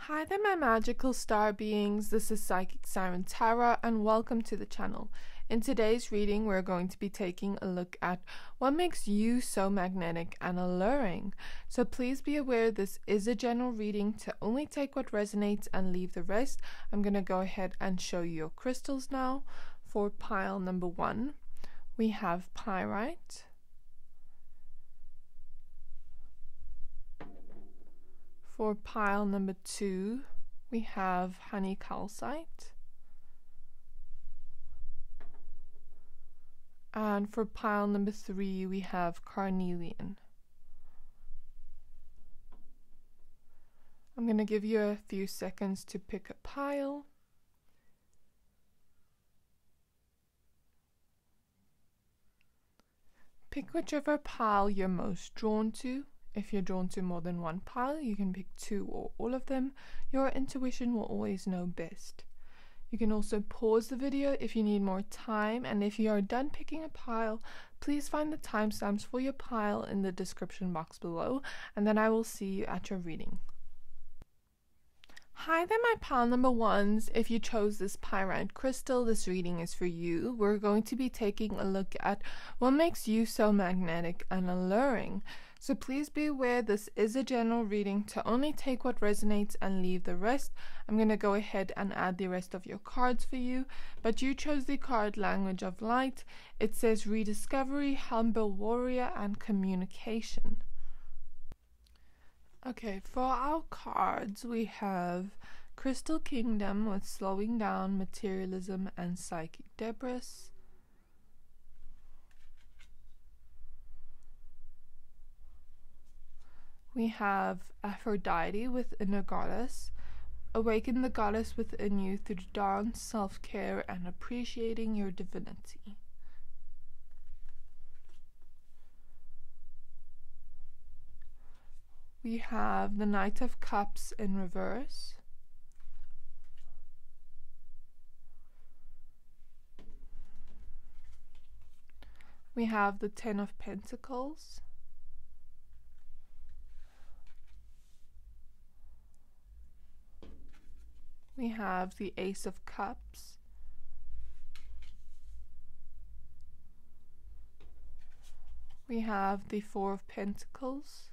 Hi there my magical star beings, this is Psychic Siren Tarot and welcome to the channel. In today's reading we're going to be taking a look at what makes you so magnetic and alluring. So please be aware this is a general reading to only take what resonates and leave the rest. I'm going to go ahead and show you your crystals now. For pile number 1 we have Pyrite. For pile number 2, we have honey Calcite. And for pile number 3, we have Carnelian. I'm going to give you a few seconds to pick a pile. Pick whichever pile you're most drawn to. If you're drawn to more than one pile, you can pick 2 or all of them. Your intuition will always know best. You can also pause the video if you need more time, and if you are done picking a pile, please find the timestamps for your pile in the description box below, and then I will see you at your reading. Hi there my pile number 1s. If you chose this pyrite crystal, this reading is for you. We're going to be taking a look at what makes you so magnetic and alluring. So please be aware this is a general reading to only take what resonates and leave the rest. I'm going to go ahead and add the rest of your cards for you, but you chose the card Language of Light. It says Rediscovery, Humble Warrior, and Communication. Okay, for our cards we have Crystal Kingdom with Slowing Down, Materialism, and Psychic Debris. We have Aphrodite with Inner Goddess. Awaken the goddess within you through dance, self-care, and appreciating your divinity. We have the Knight of Cups in reverse. We have the Ten of Pentacles. We have the Ace of Cups. We have the Four of Pentacles.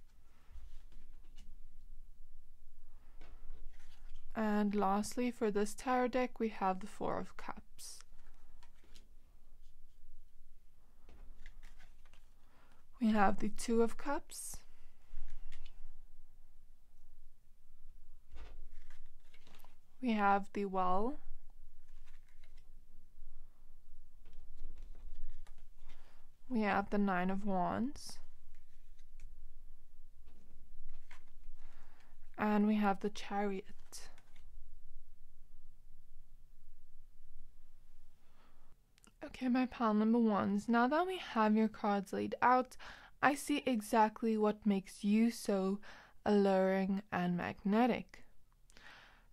And lastly, for this tarot deck, we have the Four of Cups. We have the Two of Cups. We have the Well. We have the Nine of Wands. And we have the Chariot. Okay, my pile number 1s. Now that we have your cards laid out, I see exactly what makes you so alluring and magnetic.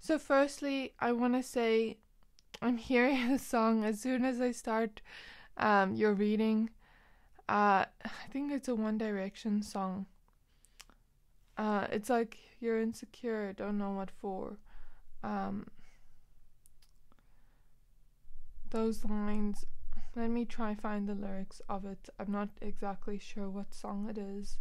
So firstly, I want to say I'm hearing the song as soon as I start your reading. I think it's a One Direction song. It's like, you're insecure, don't know what for. Those lines, let me try find the lyrics of it. I'm not exactly sure what song it is.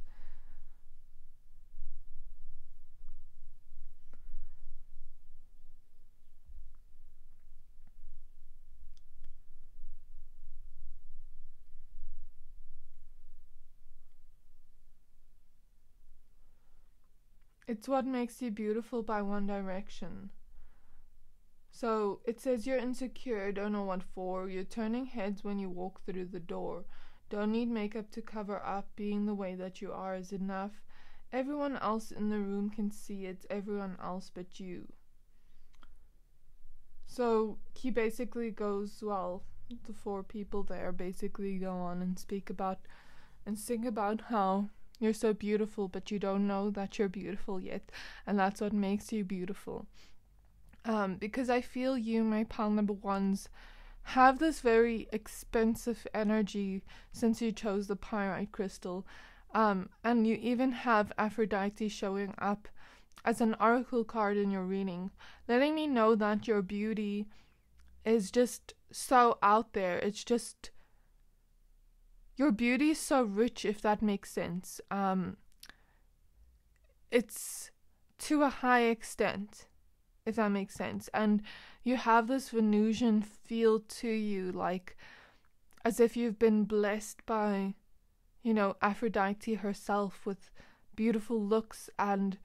It's What Makes You Beautiful by One Direction. So it says you're insecure, don't know what for. You're turning heads when you walk through the door. Don't need makeup to cover up. Being the way that you are is enough. Everyone else in the room can see it. Everyone else but you. So he basically goes, well, the 4 people there basically go on and speak about and sing about how you're so beautiful, but you don't know that you're beautiful yet, and that's what makes you beautiful. Because I feel you, my pile number 1s, have this very expensive energy since you chose the pyrite crystal, and you even have Aphrodite showing up as an oracle card in your reading, letting me know that your beauty is just so out there. It's just, your beauty is so rich, if that makes sense. It's to a high extent, if that makes sense. And you have this Venusian feel to you, like as if you've been blessed by, you know, Aphrodite herself, with beautiful looks and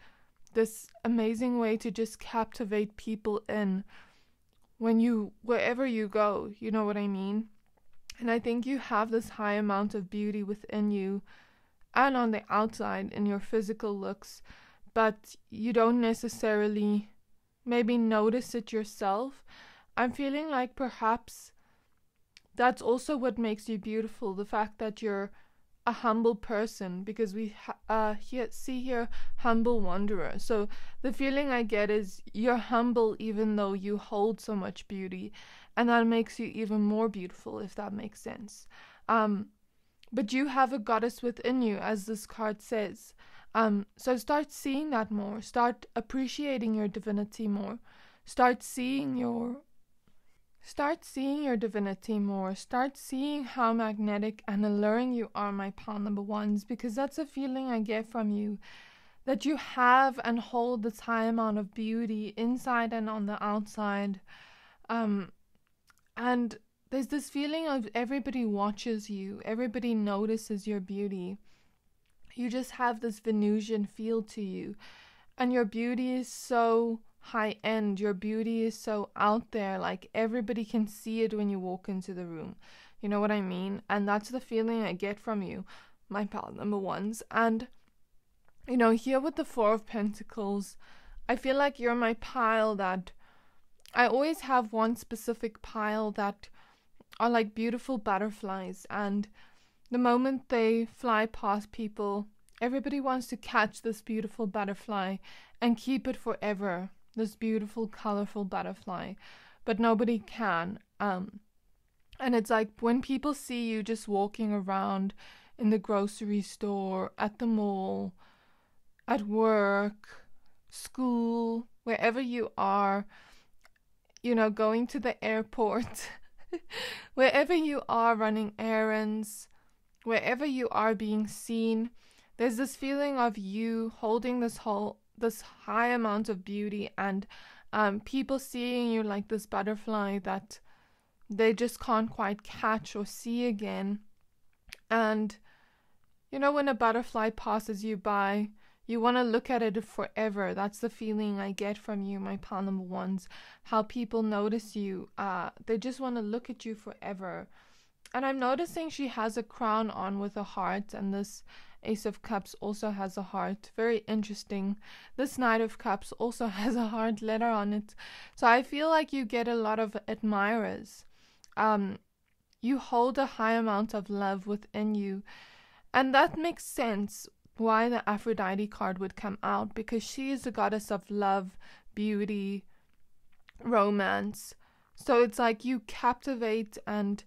this amazing way to just captivate people in wherever you go, you know what I mean? And I think you have this high amount of beauty within you and on the outside in your physical looks, but you don't necessarily maybe notice it yourself. I'm feeling like perhaps that's also what makes you beautiful, the fact that you're a humble person, because we see here humble wanderer. So the feeling I get is you're humble even though you hold so much beauty, and that makes you even more beautiful, if that makes sense. But you have a goddess within you, as this card says. So start seeing that more. Start appreciating your divinity more. Start seeing your divinity more. Start seeing how magnetic and alluring you are, my pile number ones, because that's a feeling I get from you, that you have and hold this high amount of beauty inside and on the outside. And there's this feeling of everybody watches you, everybody notices your beauty. You just have this Venusian feel to you, and your beauty is so high end, your beauty is so out there, like everybody can see it when you walk into the room, you know what I mean? And that's the feeling I get from you, my pile number ones. And you know, here with the Four of Pentacles, I feel like you're my pile that I always have one specific pile that are like beautiful butterflies, and the moment they fly past people, everybody wants to catch this beautiful butterfly and keep it forever, this beautiful colorful butterfly, but nobody can. And it's like when people see you just walking around in the grocery store, at the mall, at work, school, wherever you are, you know, going to the airport, wherever you are running errands, wherever you are being seen, there's this feeling of you holding this high amount of beauty, and people seeing you like this butterfly that they just can't quite catch or see again. And you know, when a butterfly passes you by, you want to look at it forever. That's the feeling I get from you, my pile number ones. How people notice you. They just want to look at you forever. And I'm noticing she has a crown on with a heart, and this Ace of Cups also has a heart. Very interesting. This Knight of Cups also has a heart letter on it. So I feel like you get a lot of admirers. You hold a high amount of love within you. And that makes sense why the Aphrodite card would come out, because she is the goddess of love, beauty, romance. So it's like you captivate, and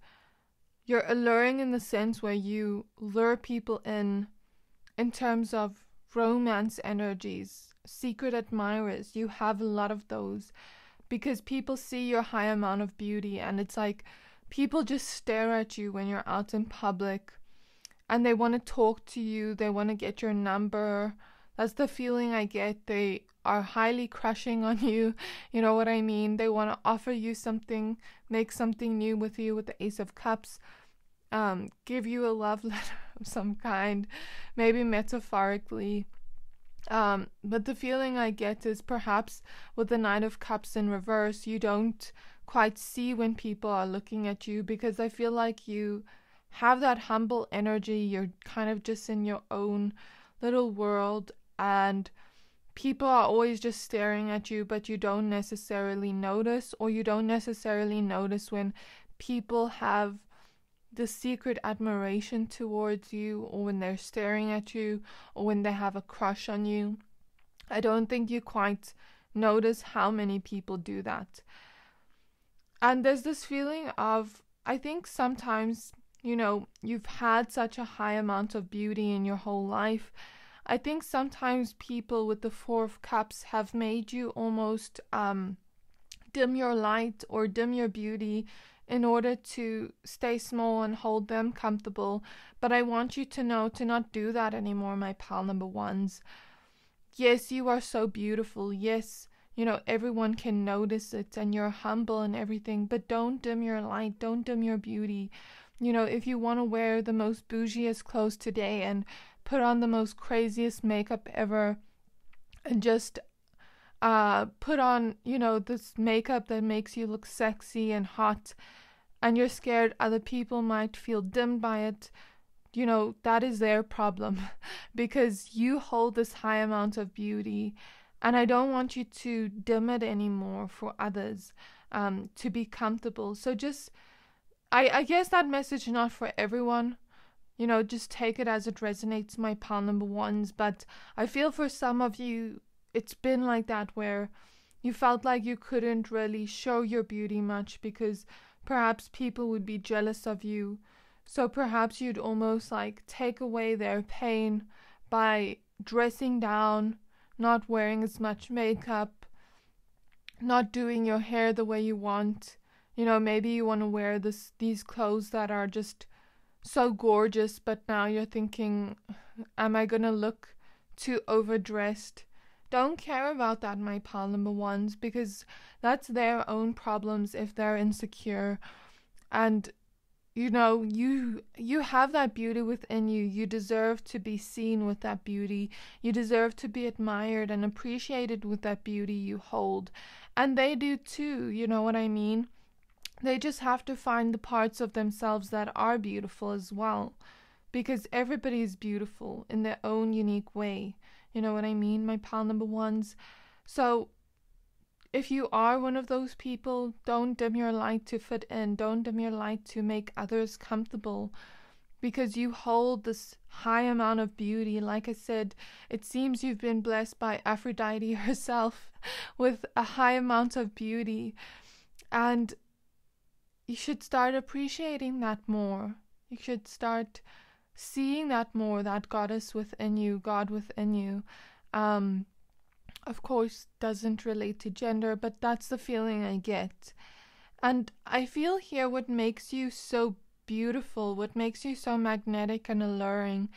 you're alluring in the sense where you lure people in terms of romance energies, secret admirers. You have a lot of those because people see your high amount of beauty, and it's like people just stare at you when you're out in public. And they want to talk to you. They want to get your number. That's the feeling I get. They are highly crushing on you. You know what I mean? They want to offer you something, make something new with you with the Ace of Cups. Give you a love letter of some kind, maybe metaphorically. But the feeling I get is perhaps with the Knight of Cups in reverse, you don't quite see when people are looking at you, because I feel like you have that humble energy. You're kind of just in your own little world, and people are always just staring at you, but you don't necessarily notice, or you don't necessarily notice when people have the secret admiration towards you, or when they're staring at you, or when they have a crush on you. I don't think you quite notice how many people do that. And there's this feeling of, I think sometimes, you know, you've had such a high amount of beauty in your whole life, I think sometimes people with the Four of Cups have made you almost dim your light or dim your beauty in order to stay small and hold them comfortable. But I want you to know to not do that anymore, my pal number ones. Yes, you are so beautiful. Yes, everyone can notice it and you're humble and everything, but don't dim your light. Don't dim your beauty. If you want to wear the most bougiest clothes today and put on the most craziest makeup ever and just put on, this makeup that makes you look sexy and hot, and you're scared other people might feel dimmed by it, that is their problem because you hold this high amount of beauty, and I don't want you to dim it anymore for others to be comfortable. So just, I guess that message not for everyone. Just take it as it resonates, my pal number ones. But I feel for some of you, it's been like that where you felt like you couldn't really show your beauty much because perhaps people would be jealous of you. So perhaps you'd almost like take away their pain by dressing down, not wearing as much makeup, not doing your hair the way you want. Maybe you want to wear these clothes that are just so gorgeous, but now you're thinking, am I gonna look too overdressed? Don't care about that, my pal number ones, because that's their own problems if they're insecure. And you have that beauty within you. You deserve to be seen with that beauty. You deserve to be admired and appreciated with that beauty you hold. And they do too, you know what I mean? They just have to find the parts of themselves that are beautiful as well, because everybody is beautiful in their own unique way. You know what I mean, my pal number ones? So if you are one of those people, don't dim your light to fit in. Don't dim your light to make others comfortable, because you hold this high amount of beauty. Like I said, it seems you've been blessed by Aphrodite herself with a high amount of beauty, and you should start appreciating that more. You should start seeing that more, that goddess within you, God within you. Of course, doesn't relate to gender, but that's the feeling I get. And I feel here what makes you so beautiful, what makes you so magnetic and alluring,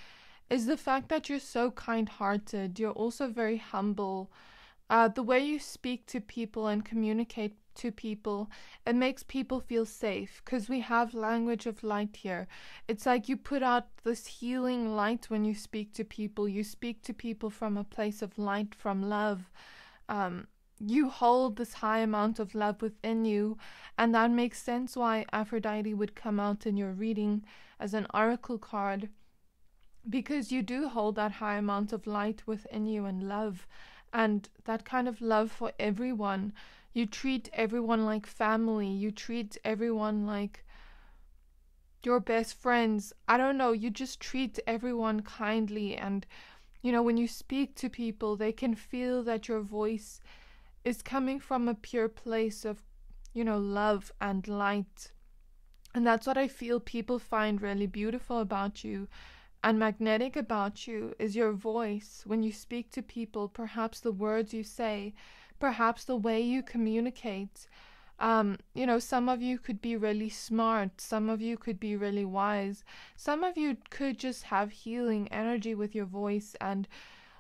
is the fact that you're so kind-hearted. You're also very humble. The way you speak to people and communicate to people, it makes people feel safe, because we have language of light here. It's like you put out this healing light when you speak to people. You speak to people from a place of light, from love. You hold this high amount of love within you, and that makes sense why Aphrodite would come out in your reading as an oracle card, because you do hold that high amount of light within you and love, and that kind of love for everyone. You treat everyone like family. You treat everyone like your best friends. I don't know, you just treat everyone kindly, and when you speak to people, they can feel that your voice is coming from a pure place of love and light. And that's what I feel people find really beautiful about you and magnetic about you, is your voice. When you speak to people, perhaps the words you say, perhaps the way you communicate. Some of you could be really smart, some of you could be really wise, some of you could just have healing energy with your voice,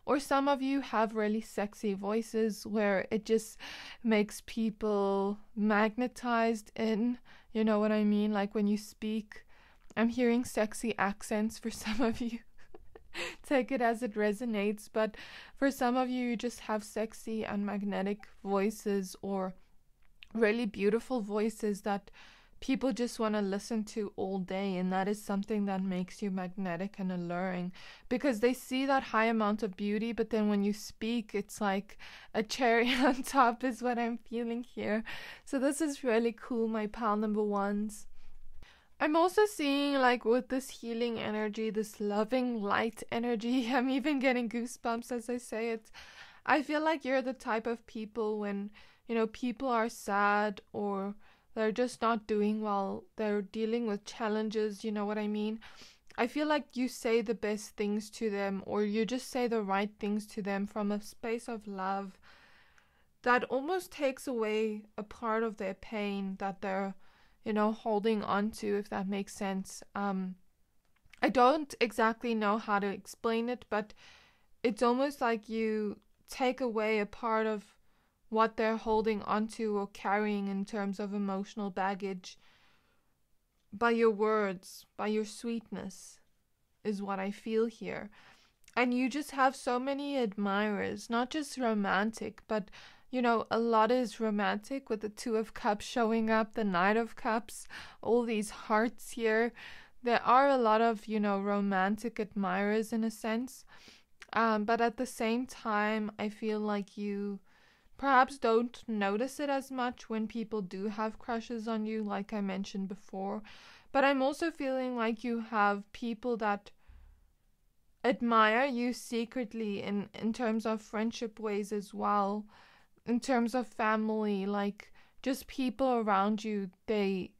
or some of you have really sexy voices where it just makes people magnetized in, you know what I mean? Like when you speak, I'm hearing sexy accents for some of you. Take it as it resonates, but for some of you, you just have sexy and magnetic voices, or really beautiful voices that people just want to listen to all day, and that is something that makes you magnetic and alluring, because they see that high amount of beauty, but then when you speak, it's like a cherry on top is what I'm feeling here. So this is really cool, my pal number ones. I'm also seeing, like, with this healing energy, this loving light energy, I'm even getting goosebumps as I say it. I feel like you're the type of people when, people are sad or they're just not doing well, they're dealing with challenges, you know what I mean? I feel like you say the best things to them, or you just say the right things to them from a space of love that almost takes away a part of their pain that they're, holding on to, if that makes sense. I don't exactly know how to explain it, but it's almost like you take away a part of what they're holding onto or carrying in terms of emotional baggage by your words, by your sweetness, is what I feel here. And you just have so many admirers, not just romantic, but a lot is romantic with the Two of Cups showing up, the Knight of Cups, all these hearts here. There are a lot of, romantic admirers in a sense. But at the same time, I feel like you perhaps don't notice it as much when people do have crushes on you, like I mentioned before. But I'm also feeling like you have people that admire you secretly in terms of friendship ways as well, in terms of family, like just people around you. They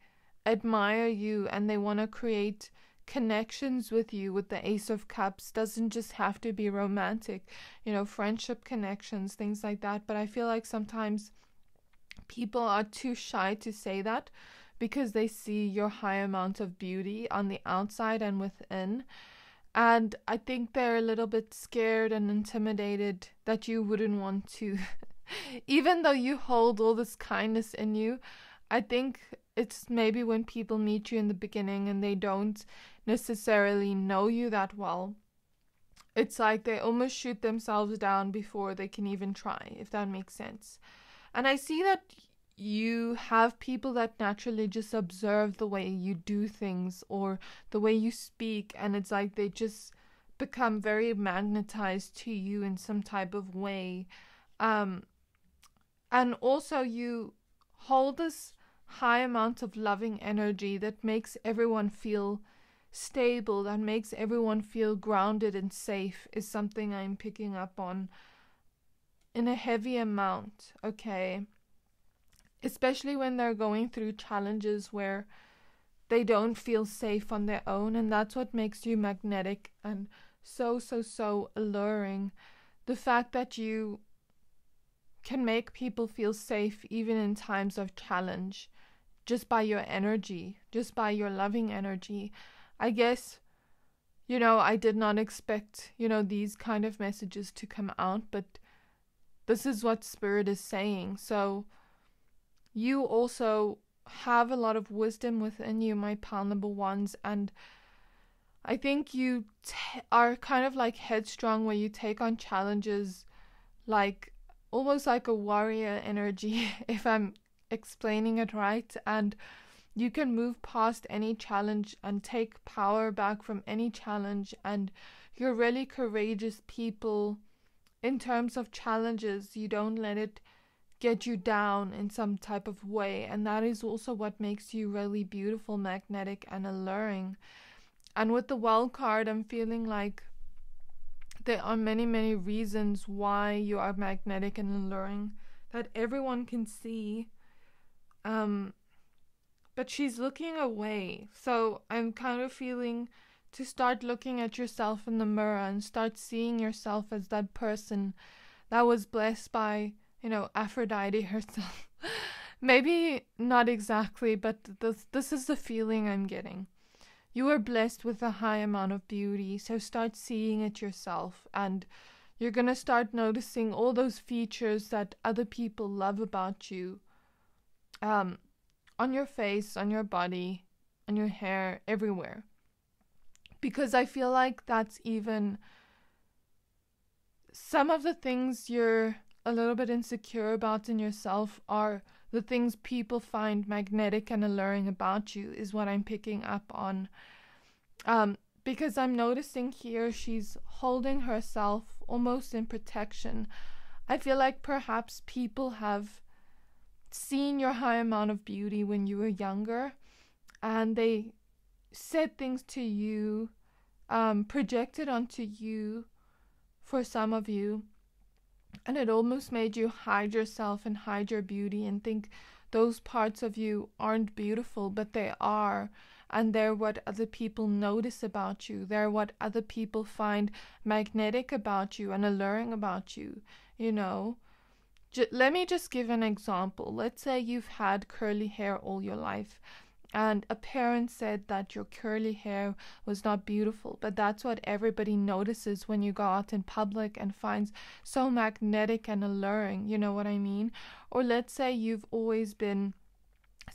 admire you and they want to create connections with you. With the Ace of Cups, doesn't just have to be romantic, friendship connections, things like that. But I feel like sometimes people are too shy to say that because they see your high amount of beauty on the outside and within. And I think they're a little bit scared and intimidated that you wouldn't want to. Even though you hold all this kindness in you, I think it's maybe when people meet you in the beginning and they don't necessarily know you that well, it's like they almost shoot themselves down before they can even try, if that makes sense. And I see that you have people that naturally just observe the way you do things or the way you speak, and it's like they just become very magnetized to you in some type of way. And also you hold this high amount of loving energy that makes everyone feel stable, that makes everyone feel grounded and safe, is something I'm picking up on in a heavy amount, okay? Especially when they're going through challenges where they don't feel safe on their own, and that's what makes you magnetic and so alluring. The fact that you can make people feel safe even in times of challenge, just by your energy, just by your loving energy. I guess, I did not expect, these kind of messages to come out, but this is what Spirit is saying. So you also have a lot of wisdom within you, my pal number ones, and I think you are kind of like headstrong, where you take on challenges like almost like a warrior energy, if I'm explaining it right, and you can move past any challenge and take power back from any challenge, and you're really courageous people in terms of challenges. You don't let it get you down in some type of way, and that is also what makes you really beautiful, magnetic, and alluring. And with the Well card, I'm feeling like there are many reasons why you are magnetic and alluring that everyone can see, but she's looking away. So I'm kind of feeling to start looking at yourself in the mirror and start seeing yourself as that person that was blessed by, Aphrodite herself. Maybe not exactly, but this is the feeling I'm getting. You are blessed with a high amount of beauty, so start seeing it yourself, and you're going to start noticing all those features that other people love about you, on your face, on your body, on your hair, everywhere. Because I feel like that's even some of the things you're a little bit insecure about in yourself are the things people find magnetic and alluring about you, is what I'm picking up on. Because I'm noticing here she's holding herself almost in protection. I feel like perhaps people have seen your high amount of beauty when you were younger, and they said things to you, projected onto you for some of you, and it almost made you hide yourself and hide your beauty and think those parts of you aren't beautiful, but they are. and they're what other people notice about you. They're what other people find magnetic about you and alluring about you, you know. Let me just give an example. Let's say you've had curly hair all your life, and a parent said that your curly hair was not beautiful, but that's what everybody notices when you go out in public and finds so magnetic and alluring, you know what I mean? Or let's say you've always been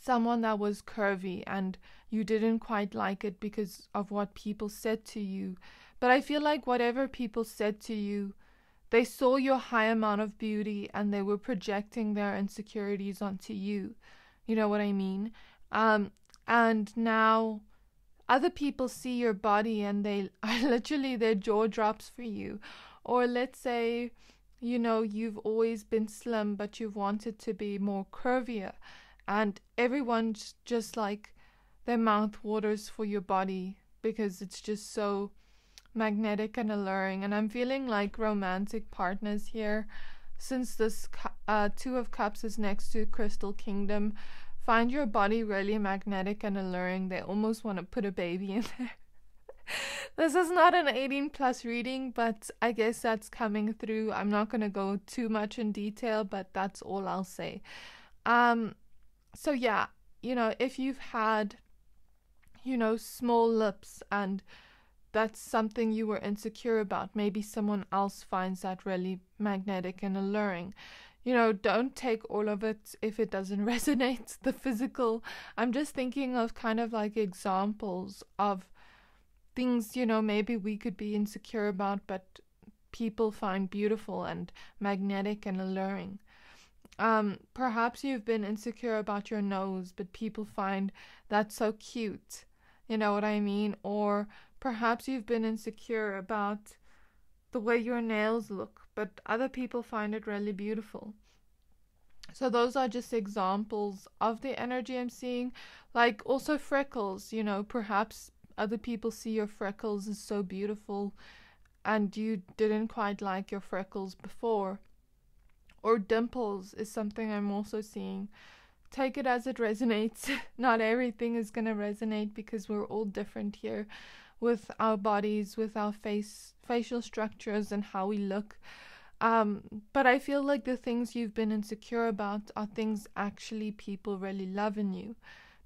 someone that was curvy and you didn't quite like it because of what people said to you. But I feel like whatever people said to you, they saw your high amount of beauty and they were projecting their insecurities onto you. You know what I mean? And now other people see your body and they are literally, their jaw drops for you. Or let's say, you know, you've always been slim, but you've wanted to be more curvier. And everyone's just like, their mouth waters for your body because it's just so magnetic and alluring. And I'm feeling like romantic partners here, since this Two of Cups is next to Crystal Kingdom. Find your body really magnetic and alluring. They almost want to put a baby in there. This is not an 18 plus reading, but I guess that's coming through. I'm not going to go too much in detail, but that's all I'll say. So yeah, you know, if you've had, you know, small lips and that's something you were insecure about, maybe someone else finds that really magnetic and alluring. You know, don't take all of it if it doesn't resonate, the physical. I'm just thinking of kind of like examples of things, you know, maybe we could be insecure about, but people find beautiful and magnetic and alluring. Perhaps you've been insecure about your nose, but people find that so cute. You know what I mean? Or perhaps you've been insecure about the way your nails look, but other people find it really beautiful. So those are just examples of the energy I'm seeing. Like also freckles, you know, perhaps other people see your freckles as so beautiful and you didn't quite like your freckles before. Or dimples is something I'm also seeing. Take it as it resonates. Not everything is going to resonate because we're all different here with our bodies, with our facial structures and how we look. But I feel like the things you've been insecure about are things actually people really love in you.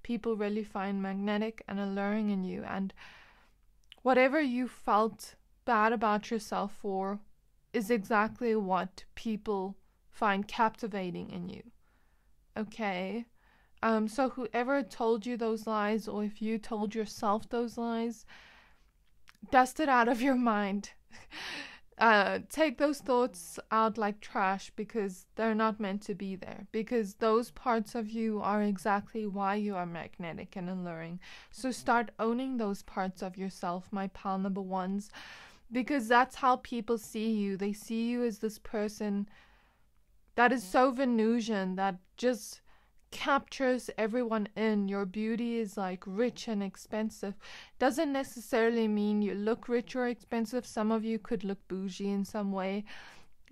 People really find magnetic and alluring in you. And whatever you felt bad about yourself for is exactly what people find captivating in you. Okay? So whoever told you those lies, or if you told yourself those lies, dust it out of your mind. Take those thoughts out like trash because they're not meant to be there. Because those parts of you are exactly why you are magnetic and alluring. So start owning those parts of yourself, my pal number ones. Because that's how people see you. They see you as this person that is so Venusian, that just captures everyone in. Your beauty is like rich and expensive. Doesn't necessarily mean you look rich or expensive. Some of you could look bougie in some way.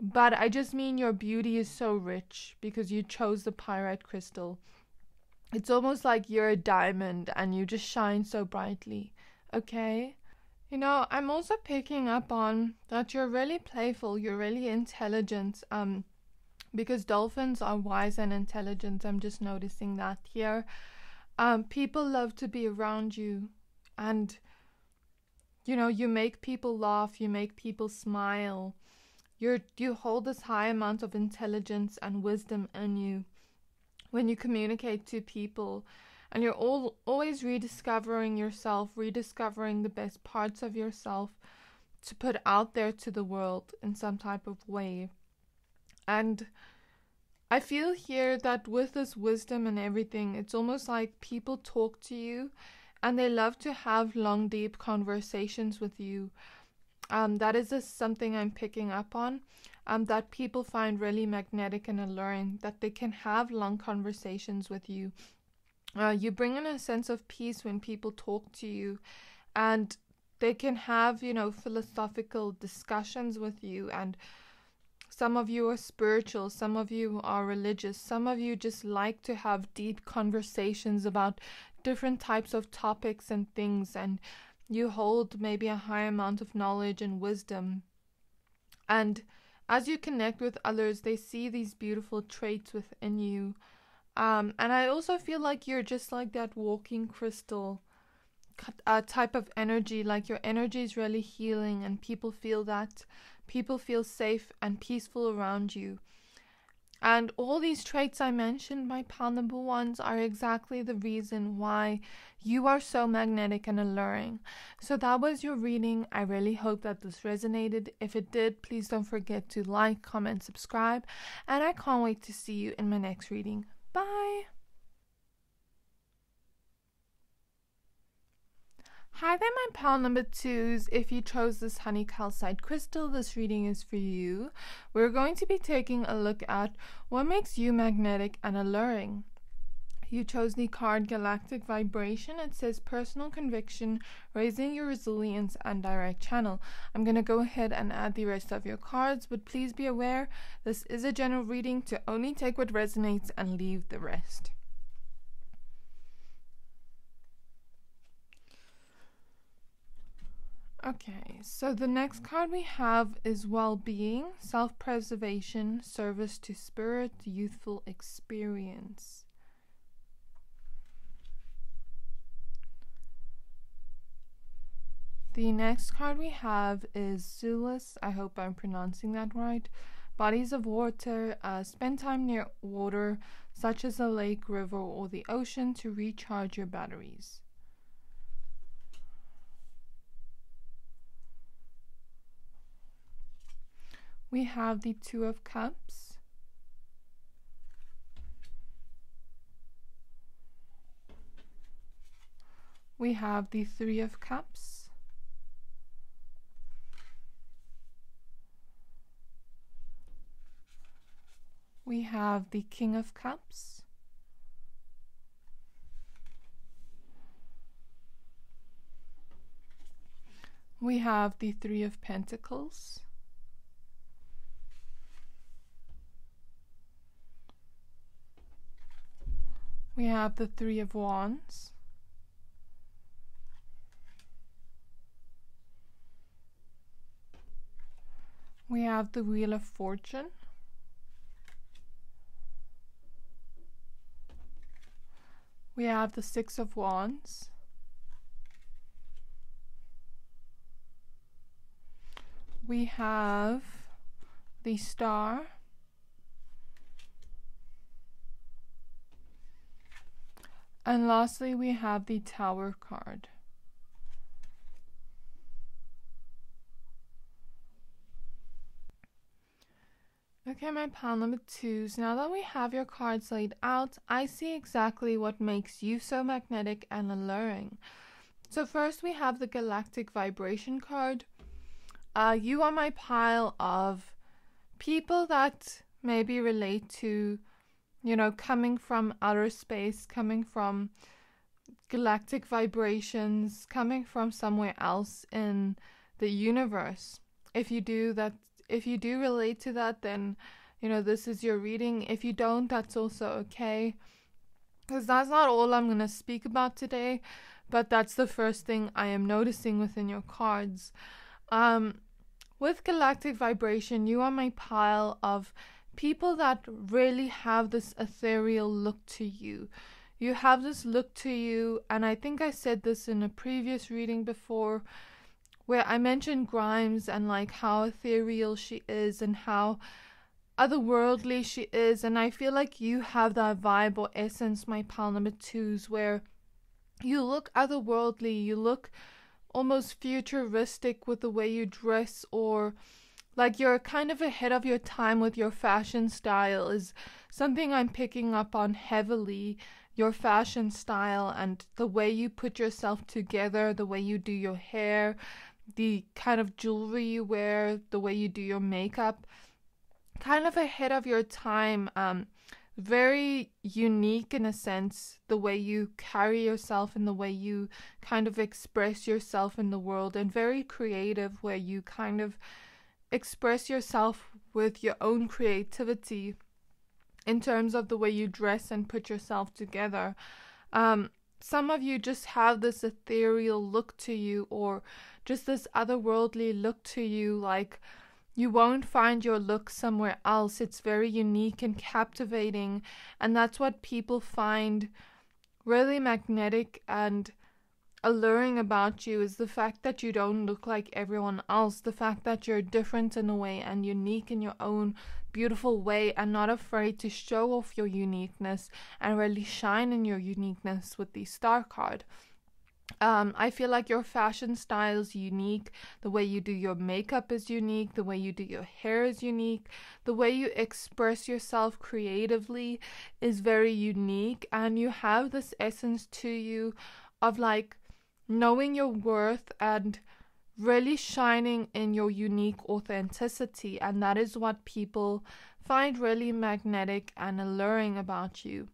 But I just mean your beauty is so rich because you chose the pyrite crystal. It's almost like you're a diamond and you just shine so brightly. Okay? You know, I'm also picking up on that you're really playful. You're really intelligent. Because dolphins are wise and intelligent. I'm just noticing that here. People love to be around you. And, you know, you make people laugh. You make people smile. You hold this high amount of intelligence and wisdom in you when you communicate to people. And you're always rediscovering yourself, rediscovering the best parts of yourself to put out there to the world in some type of way. And I feel here that with this wisdom and everything, it's almost like people talk to you and they love to have long, deep conversations with you. That is just something I'm picking up on, that people find really magnetic and alluring, that they can have long conversations with you. You bring in a sense of peace when people talk to you, and they can have, you know, philosophical discussions with you. And some of you are spiritual, some of you are religious, some of you just like to have deep conversations about different types of topics and things, and you hold maybe a high amount of knowledge and wisdom. And as you connect with others, they see these beautiful traits within you. And I also feel like you're just like that walking crystal type of energy. Like your energy is really healing, and people feel that. People feel safe and peaceful around you. And all these traits I mentioned, my pile number ones, are exactly the reason why you are so magnetic and alluring. So that was your reading. I really hope that this resonated. If it did, please don't forget to like, comment, subscribe. And I can't wait to see you in my next reading. Bye! Hi there, my pile number twos. If you chose this honey calcite crystal, this reading is for you. We're going to be taking a look at what makes you magnetic and alluring. You chose the card Galactic Vibration. It says personal conviction, raising your resilience, and direct channel. I'm going to go ahead and add the rest of your cards, but please be aware this is a general reading to only take what resonates and leave the rest. Okay, so the next card we have is Well-Being, Self-Preservation, Service to Spirit, Youthful Experience. The next card we have is Zulus, I hope I'm pronouncing that right. Bodies of water, spend time near water, such as a lake, river, or the ocean to recharge your batteries. We have the Two of Cups. We have the Three of Cups. We have the King of Cups. We have the Three of Pentacles. We have the Three of Wands. We have the Wheel of Fortune. We have the Six of Wands. We have the Star. And lastly, we have the Tower card. Okay, my pile number twos. Now that we have your cards laid out, I see exactly what makes you so magnetic and alluring. So first we have the Galactic Vibration card. You are my pile of people that maybe relate to, you know, coming from outer space, coming from galactic vibrations, coming from somewhere else in the universe. If you do relate to that, then, you know, this is your reading. If you don't, that's also okay, because that's not all I'm going to speak about today, but that's the first thing I am noticing within your cards. With Galactic Vibration, you are my pile of people that really have this ethereal look to you. You have this look to you, and I think I said this in a previous reading before, where I mentioned Grimes and like how ethereal she is and how otherworldly she is, and I feel like you have that vibe or essence, my pile number twos, where you look otherworldly, you look almost futuristic with the way you dress, or like you're kind of ahead of your time with your fashion style is something I'm picking up on heavily. Your fashion style and the way you put yourself together, the way you do your hair, the kind of jewelry you wear, the way you do your makeup, kind of ahead of your time. Very unique in a sense, the way you carry yourself and the way you kind of express yourself in the world, and very creative, where you kind of express yourself with your own creativity in terms of the way you dress and put yourself together. some of you just have this ethereal look to you, or just this otherworldly look to you. Like, you won't find your look somewhere else. It's very unique and captivating, and that's what people find really magnetic and alluring about you, is the fact that you don't look like everyone else, the fact that you're different in a way and unique in your own beautiful way, and not afraid to show off your uniqueness and really shine in your uniqueness with the Star card. I feel like your fashion style is unique, the way you do your makeup is unique, the way you do your hair is unique, the way you express yourself creatively is very unique, and you have this essence to you of like knowing your worth and really shining in your unique authenticity, and that is what people find really magnetic and alluring about you,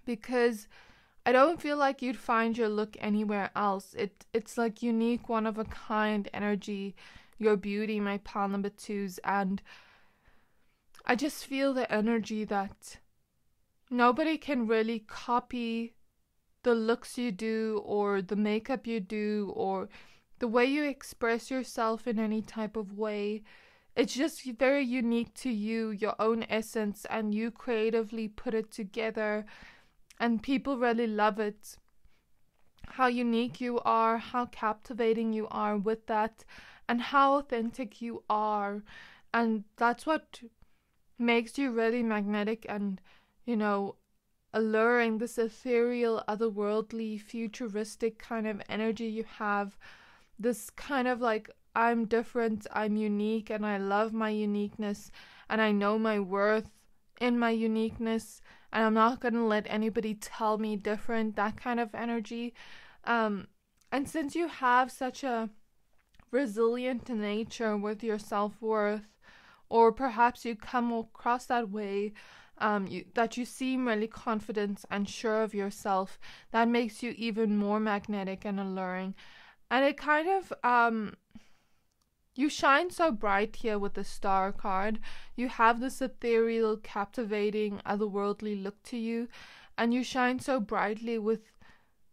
because I don't feel like you'd find your look anywhere else. It's like unique, one of a kind energy, your beauty, my pile number 2s, and I just feel the energy that nobody can really copy the looks you do, or the makeup you do, or the way you express yourself in any type of way. It's just very unique to you, your own essence, and you creatively put it together, and people really love it. How unique you are, how captivating you are with that, and how authentic you are. And that's what makes you really magnetic and, you know, alluring, this ethereal, otherworldly, futuristic kind of energy you have. This kind of like, I'm different, I'm unique, and I love my uniqueness, and I know my worth in my uniqueness, and I'm not going to let anybody tell me different, that kind of energy. And since you have such a resilient nature with your self-worth, or perhaps you come across that way, that you seem really confident and sure of yourself, that makes you even more magnetic and alluring. And it kind of, you shine so bright here with the Star card. You have this ethereal, captivating, otherworldly look to you, and you shine so brightly with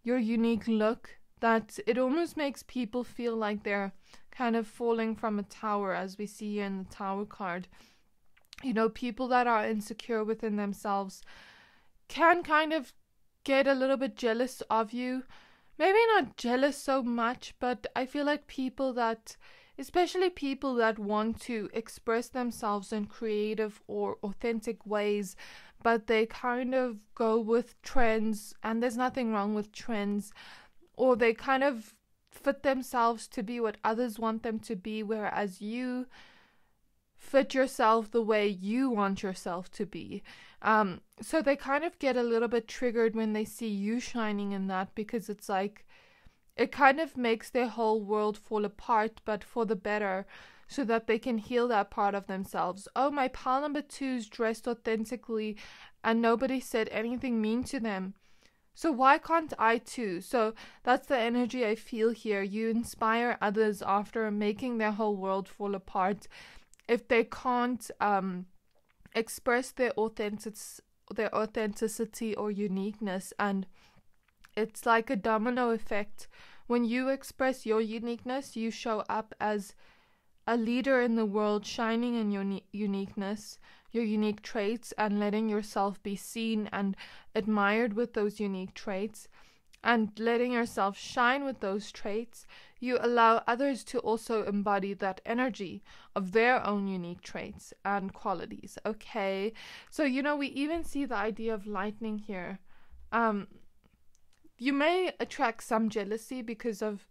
your unique look that it almost makes people feel like they're kind of falling from a tower, as we see here in the Tower card. You know, people that are insecure within themselves can kind of get a little bit jealous of you. Maybe not jealous so much, but I feel like people that, especially people that want to express themselves in creative or authentic ways, but they kind of go with trends, and there's nothing wrong with trends, or they kind of fit themselves to be what others want them to be, whereas you fit yourself the way you want yourself to be. So they kind of get a little bit triggered when they see you shining in that, because it's like, it kind of makes their whole world fall apart, but for the better, so that they can heal that part of themselves. Oh, my pile number 2's dressed authentically and nobody said anything mean to them, so why can't I too? So that's the energy I feel here. You inspire others after making their whole world fall apart. If they can't express their authenticity or uniqueness, and it's like a domino effect. When you express your uniqueness, you show up as a leader in the world, shining in your uniqueness, your unique traits, and letting yourself be seen and admired with those unique traits, and letting yourself shine with those traits. You allow others to also embody that energy of their own unique traits and qualities. Okay, so you know, we even see the idea of lightning here. You may attract some jealousy because of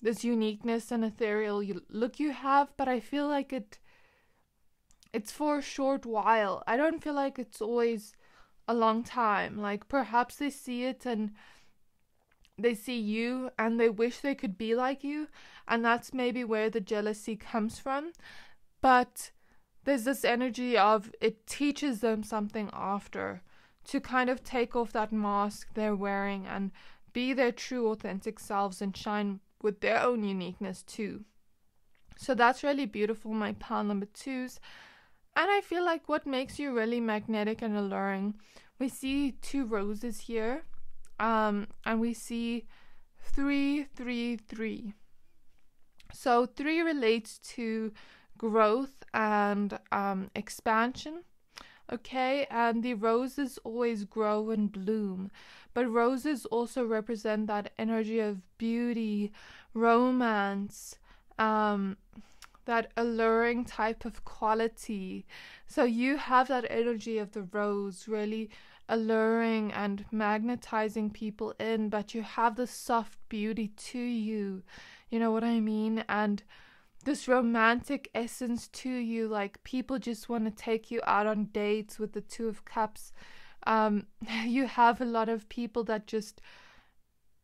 this uniqueness and ethereal look you have, but I feel like it's for a short while. I don't feel like it's always a long time. Like, perhaps they see it and they see you and they wish they could be like you, and that's maybe where the jealousy comes from. But there's this energy of, it teaches them something after, to kind of take off that mask they're wearing and be their true authentic selves and shine with their own uniqueness too. So that's really beautiful, my pile number 2s. And I feel like what makes you really magnetic and alluring, we see 2 roses here, and we see 333. So 3 relates to growth and expansion. Okay, and the roses always grow and bloom, but roses also represent that energy of beauty, romance, that alluring type of quality. So you have that energy of the rose, really alluring and magnetizing people in, but you have the soft beauty to you. You know what I mean? And this romantic essence to you, like people just want to take you out on dates with the 2 of Cups. You have a lot of people that just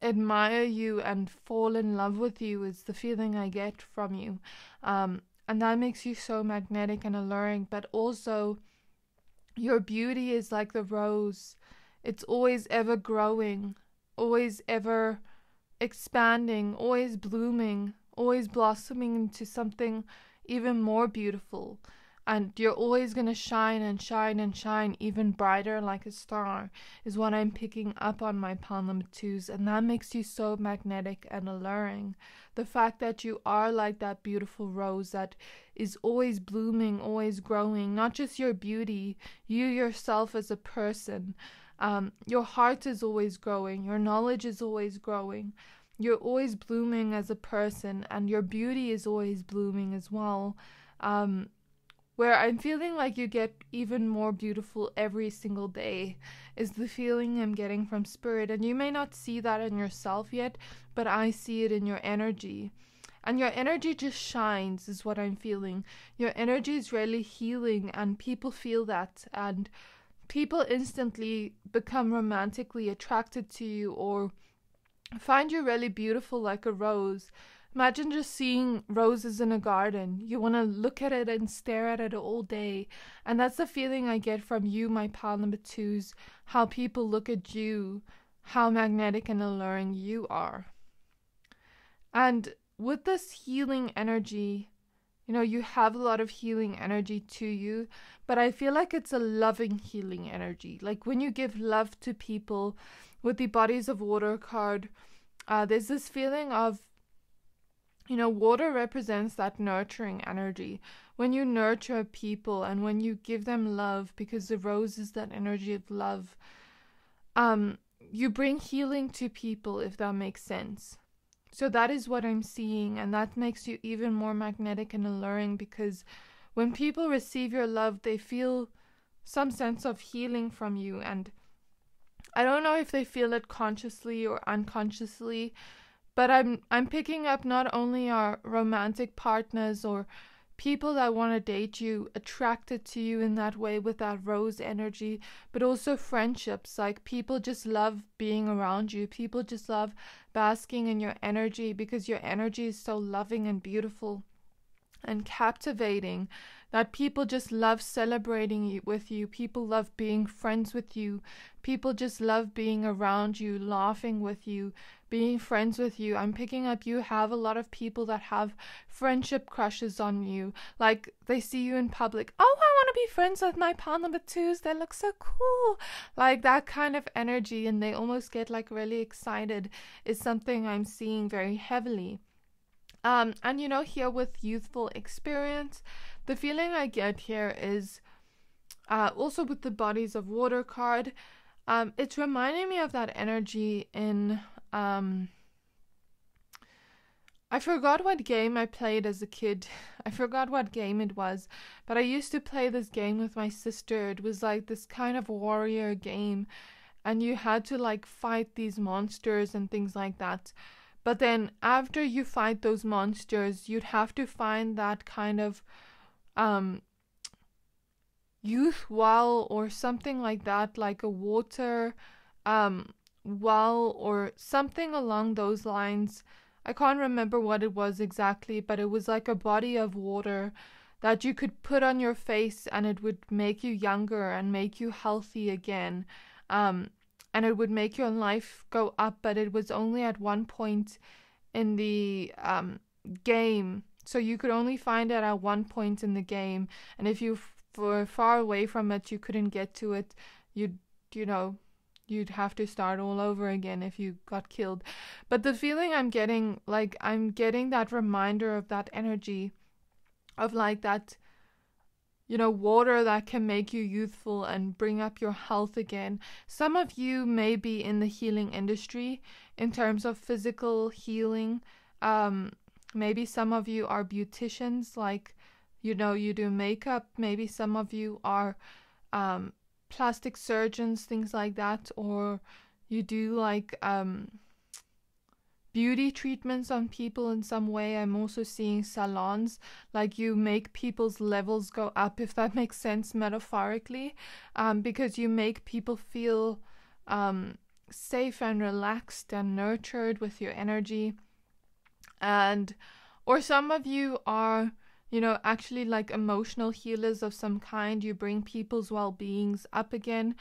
admire you and fall in love with you, is the feeling I get from you. And that makes you so magnetic and alluring, but also your beauty is like the rose. It's always ever growing, always ever expanding, always blooming, always blossoming into something even more beautiful. And you're always going to shine and shine and shine even brighter like a star, is what I'm picking up on my palm number 2s. And that makes you so magnetic and alluring. The fact that you are like that beautiful rose that is always blooming, always growing. Not just your beauty, you yourself as a person. Your heart is always growing. Your knowledge is always growing. You're always blooming as a person, and your beauty is always blooming as well. Where I'm feeling like you get even more beautiful every single day is the feeling I'm getting from Spirit. And you may not see that in yourself yet, but I see it in your energy. And your energy just shines, is what I'm feeling. Your energy is really healing, and people feel that. And people instantly become romantically attracted to you or find you really beautiful like a rose. Imagine just seeing roses in a garden. You want to look at it and stare at it all day. And that's the feeling I get from you, my pal number 2s. How people look at you. How magnetic and alluring you are. And with this healing energy, you know, you have a lot of healing energy to you. But I feel like it's a loving healing energy. Like when you give love to people with the Bodies of Water card, there's this feeling of, you know, water represents that nurturing energy. When you nurture people and when you give them love, because the rose is that energy of love, you bring healing to people, if that makes sense. So that is what I'm seeing, and that makes you even more magnetic and alluring, because when people receive your love, they feel some sense of healing from you. And I don't know if they feel it consciously or unconsciously, but I'm picking up not only our romantic partners or people that want to date you attracted to you in that way with that rose energy, but also friendships. Like people just love being around you. People just love basking in your energy because your energy is so loving and beautiful and captivating that people just love celebrating with you. People love being friends with you. People just love being around you, laughing with you, being friends with you. I'm picking up you have a lot of people that have friendship crushes on you. Like they see you in public. Oh, I want to be friends with my pal number 2s. They look so cool. Like that kind of energy, and they almost get like really excited is something I'm seeing very heavily. And you know, here with youthful experience, the feeling I get here is also with the Bodies of Water card. It's reminding me of that energy in I forgot what game I played as a kid. I forgot what game it was, but I used to play this game with my sister. It was like this kind of warrior game, and you had to like fight these monsters and things like that. But then after you fight those monsters, you'd have to find that kind of youth well or something like that, like a water well or something along those lines. I can't remember what it was exactly, but it was like a body of water that you could put on your face and it would make you younger and make you healthy again. And it would make your life go up, but it was only at one point in the game. So you could only find it at one point in the game. And if you were far away from it, you couldn't get to it. You know, you'd have to start all over again if you got killed. But the feeling I'm getting, like, I'm getting that reminder of that energy of like that, you know, water that can make you youthful and bring up your health again. Some of you may be in the healing industry in terms of physical healing. Maybe some of you are beauticians, like, you know, you do makeup. Maybe some of you are plastic surgeons, things like that, or you do like beauty treatments on people in some way. I'm also seeing salons, like you make people's levels go up, if that makes sense metaphorically, because you make people feel safe and relaxed and nurtured with your energy. And or some of you are, you know, actually like emotional healers of some kind. You bring people's well-beings up again.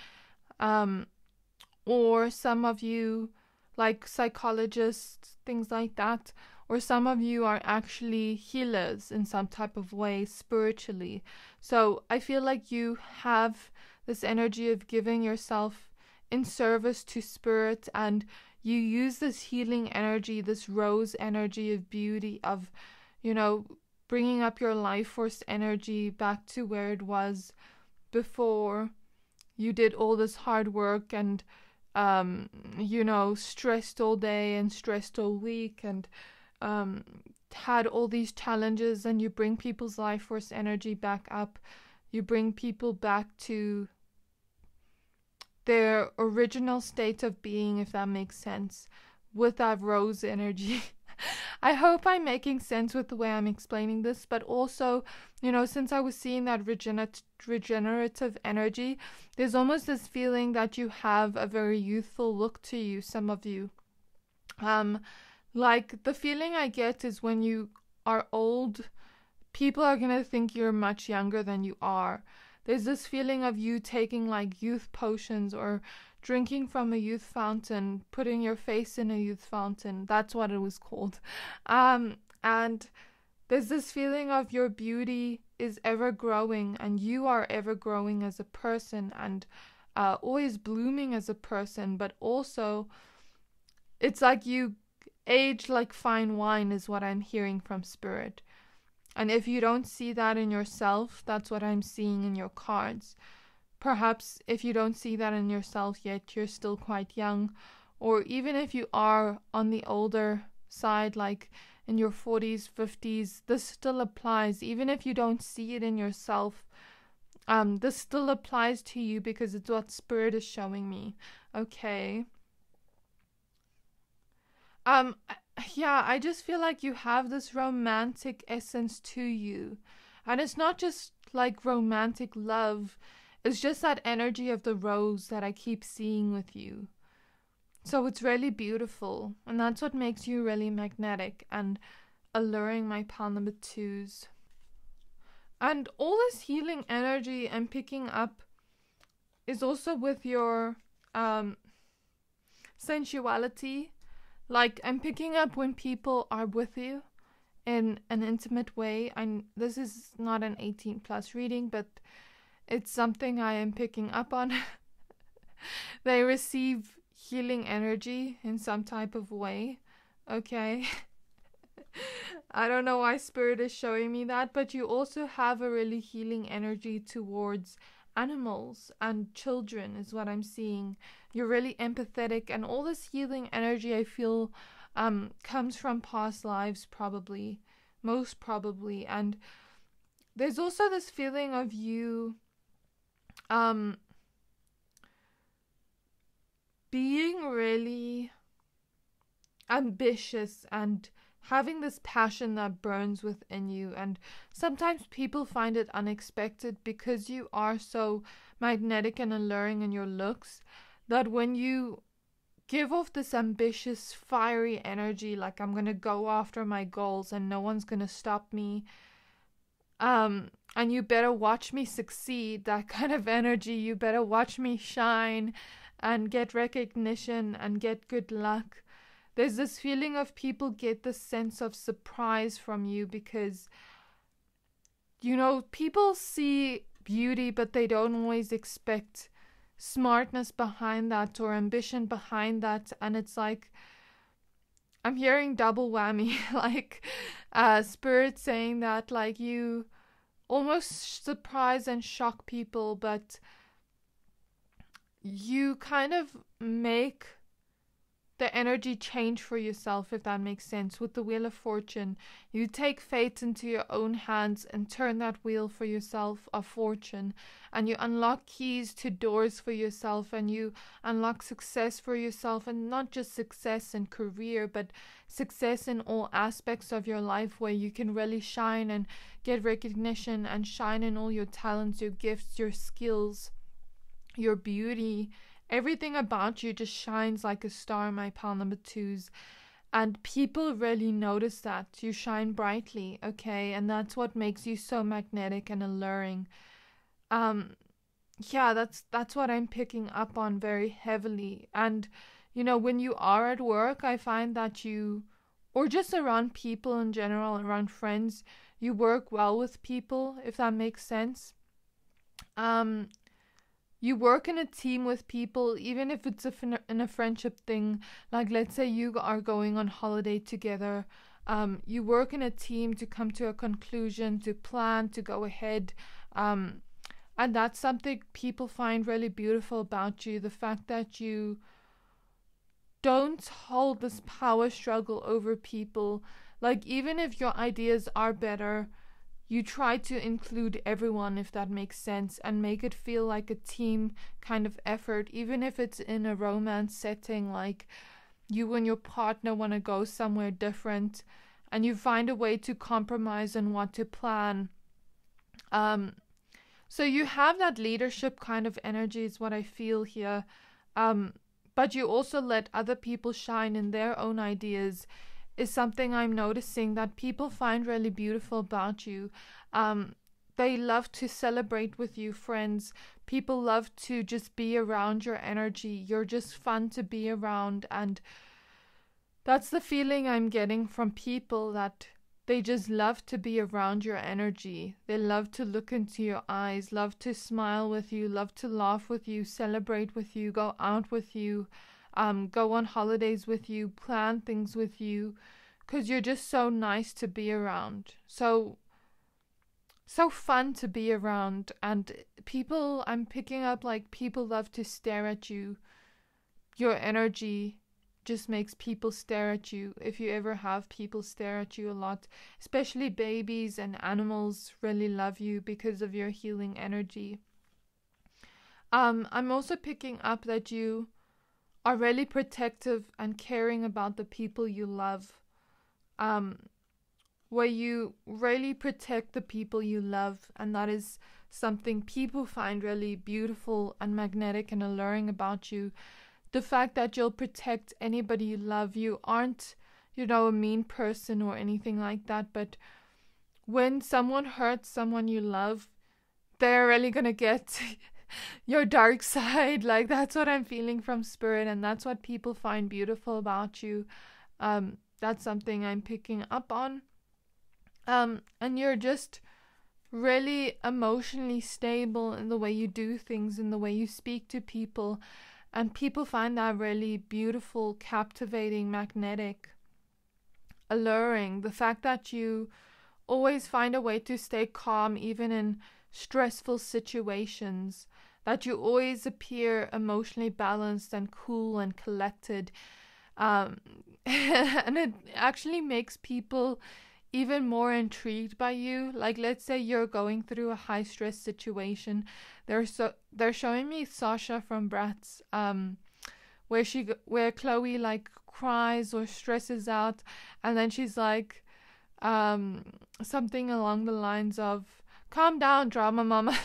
Or some of you like psychologists, things like that. Or some of you are actually healers in some type of way spiritually. So I feel like you have this energy of giving yourself in service to spirit, and you use this healing energy, this rose energy of beauty, of, you know, bringing up your life force energy back to where it was before you did all this hard work and, you know, stressed all day and stressed all week and had all these challenges, and you bring people's life force energy back up. You bring people back to their original state of being, if that makes sense, with that rose energy. I hope I'm making sense with the way I'm explaining this, but also, you know, since I was seeing that regenerative energy, there's almost this feeling that you have a very youthful look to you, some of you. Like, the feeling I get is when you are old, people are going to think you're much younger than you are. There's this feeling of you taking like youth potions or drinking from a youth fountain, putting your face in a youth fountain. That's what it was called. And there's this feeling of your beauty is ever growing, and you are ever growing as a person, and always blooming as a person. But also, it's like you age like fine wine is what I'm hearing from spirit. And if you don't see that in yourself, that's what I'm seeing in your cards. Perhaps if you don't see that in yourself yet, you're still quite young. Or even if you are on the older side, like in your 40s, 50s, this still applies. Even if you don't see it in yourself, this still applies to you because it's what spirit is showing me. Okay. Yeah, I just feel like you have this romantic essence to you. And it's not just like romantic love. It's just that energy of the rose that I keep seeing with you. So it's really beautiful. And that's what makes you really magnetic and alluring, my pile number 2s. And all this healing energy I'm picking up is also with your sensuality. Like, I'm picking up when people are with you in an intimate way. This is not an 18 plus reading, but it's something I am picking up on. They receive healing energy in some type of way. Okay. I don't know why spirit is showing me that, but you also have a really healing energy towards animals and children is what I'm seeing. You're really empathetic, and all this healing energy I feel comes from past lives, probably, most probably. And there's also this feeling of you being really ambitious and having this passion that burns within you. And sometimes people find it unexpected because you are so magnetic and alluring in your looks, that when you give off this ambitious, fiery energy, like I'm gonna go after my goals and no one's gonna stop me, and you better watch me succeed, that kind of energy, you better watch me shine and get recognition and get good luck. There's this feeling of people get this sense of surprise from you because, you know, people see beauty, but they don't always expect smartness behind that or ambition behind that. And it's like, I'm hearing double whammy, like Spirit saying that like you almost surprise and shock people, but you kind of make the energy change for yourself, if that makes sense. With the Wheel of Fortune, you take fate into your own hands and turn that wheel for yourself of fortune, and you unlock keys to doors for yourself, and you unlock success for yourself, and not just success in career, but success in all aspects of your life, where you can really shine and get recognition and shine in all your talents, your gifts, your skills, your beauty. Everything about you just shines like a star, my pile number 2s. And people really notice that. You shine brightly, okay? And that's what makes you so magnetic and alluring. Yeah, that's what I'm picking up on very heavily. And, you know, when you are at work, I find that you, or just around people in general, around friends, you work well with people, if that makes sense. You work in a team with people, even if it's in a friendship thing. Like, let's say you are going on holiday together. You work in a team to come to a conclusion, to plan, to go ahead. And that's something people find really beautiful about you. The fact that you don't hold this power struggle over people. Like, even if your ideas are better, you try to include everyone, if that makes sense, and make it feel like a team kind of effort, even if it's in a romance setting, like you and your partner want to go somewhere different and you find a way to compromise on what to plan. So you have that leadership kind of energy is what I feel here. But you also let other people shine in their own ideas, is something I'm noticing that people find really beautiful about you. They love to celebrate with you, friends. People love to just be around your energy. You're just fun to be around. And that's the feeling I'm getting from people, that they just love to be around your energy. They love to look into your eyes, love to smile with you, love to laugh with you, celebrate with you, go out with you. Go on holidays with you, plan things with you, because you're just so nice to be around. So fun to be around. And people, I'm picking up like people love to stare at you. Your energy just makes people stare at you. If you ever have people stare at you a lot, especially babies and animals really love you because of your healing energy. I'm also picking up that you are really protective and caring about the people you love. Where you really protect the people you love, and that is something people find really beautiful and magnetic and alluring about you. The fact that you'll protect anybody you love. You aren't, a mean person or anything like that, but when someone hurts someone you love, they're really gonna get your dark side. Like, that's what I'm feeling from Spirit, and that's what people find beautiful about you. That's something I'm picking up on. And you're just really emotionally stable in the way you do things, in the way you speak to people, and people find that really beautiful, captivating, magnetic, alluring. The fact that you always find a way to stay calm even in stressful situations, that you always appear emotionally balanced and cool and collected, and it actually makes people even more intrigued by you. Like, let's say you're going through a high stress situation. They're showing me Sasha from Bratz, where Chloe like cries or stresses out, and then she's like something along the lines of, "Calm down, drama mama."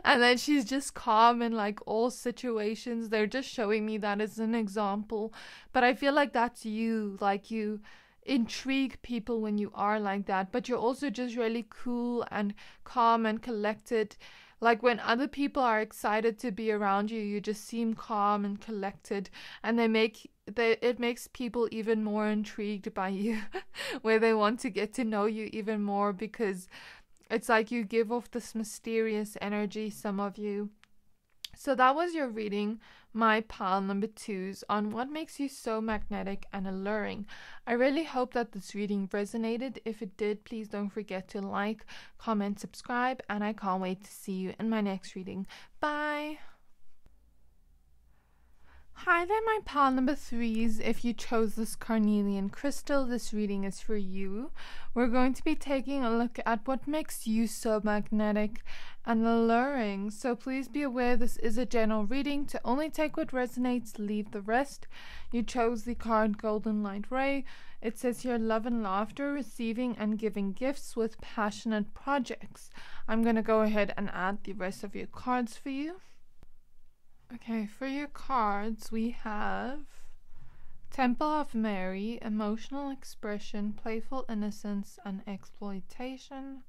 And then she's just calm in like all situations. They're just showing me that as an example. But I feel like that's you. Like, you intrigue people when you are like that, but you're also just really cool and calm and collected. Like, when other people are excited to be around you, you just seem calm and collected, and it makes people even more intrigued by you where they want to get to know you even more, because it's like you give off this mysterious energy, some of you. So that was your reading, my pile number 2s, on what makes you so magnetic and alluring. I really hope that this reading resonated. If it did, please don't forget to like, comment, subscribe, and I can't wait to see you in my next reading. Bye! Hi there, my pile number 3s. If you chose this Carnelian crystal, this reading is for you. We're going to be taking a look at what makes you so magnetic and alluring. So please be aware this is a general reading. To only take what resonates, leave the rest. You chose the card Golden Light Ray. It says here, love and laughter, receiving and giving gifts with passionate projects. I'm going to go ahead and add the rest of your cards for you. Okay, for your cards, we have Temple of Mary, emotional expression, playful innocence, and exploitation.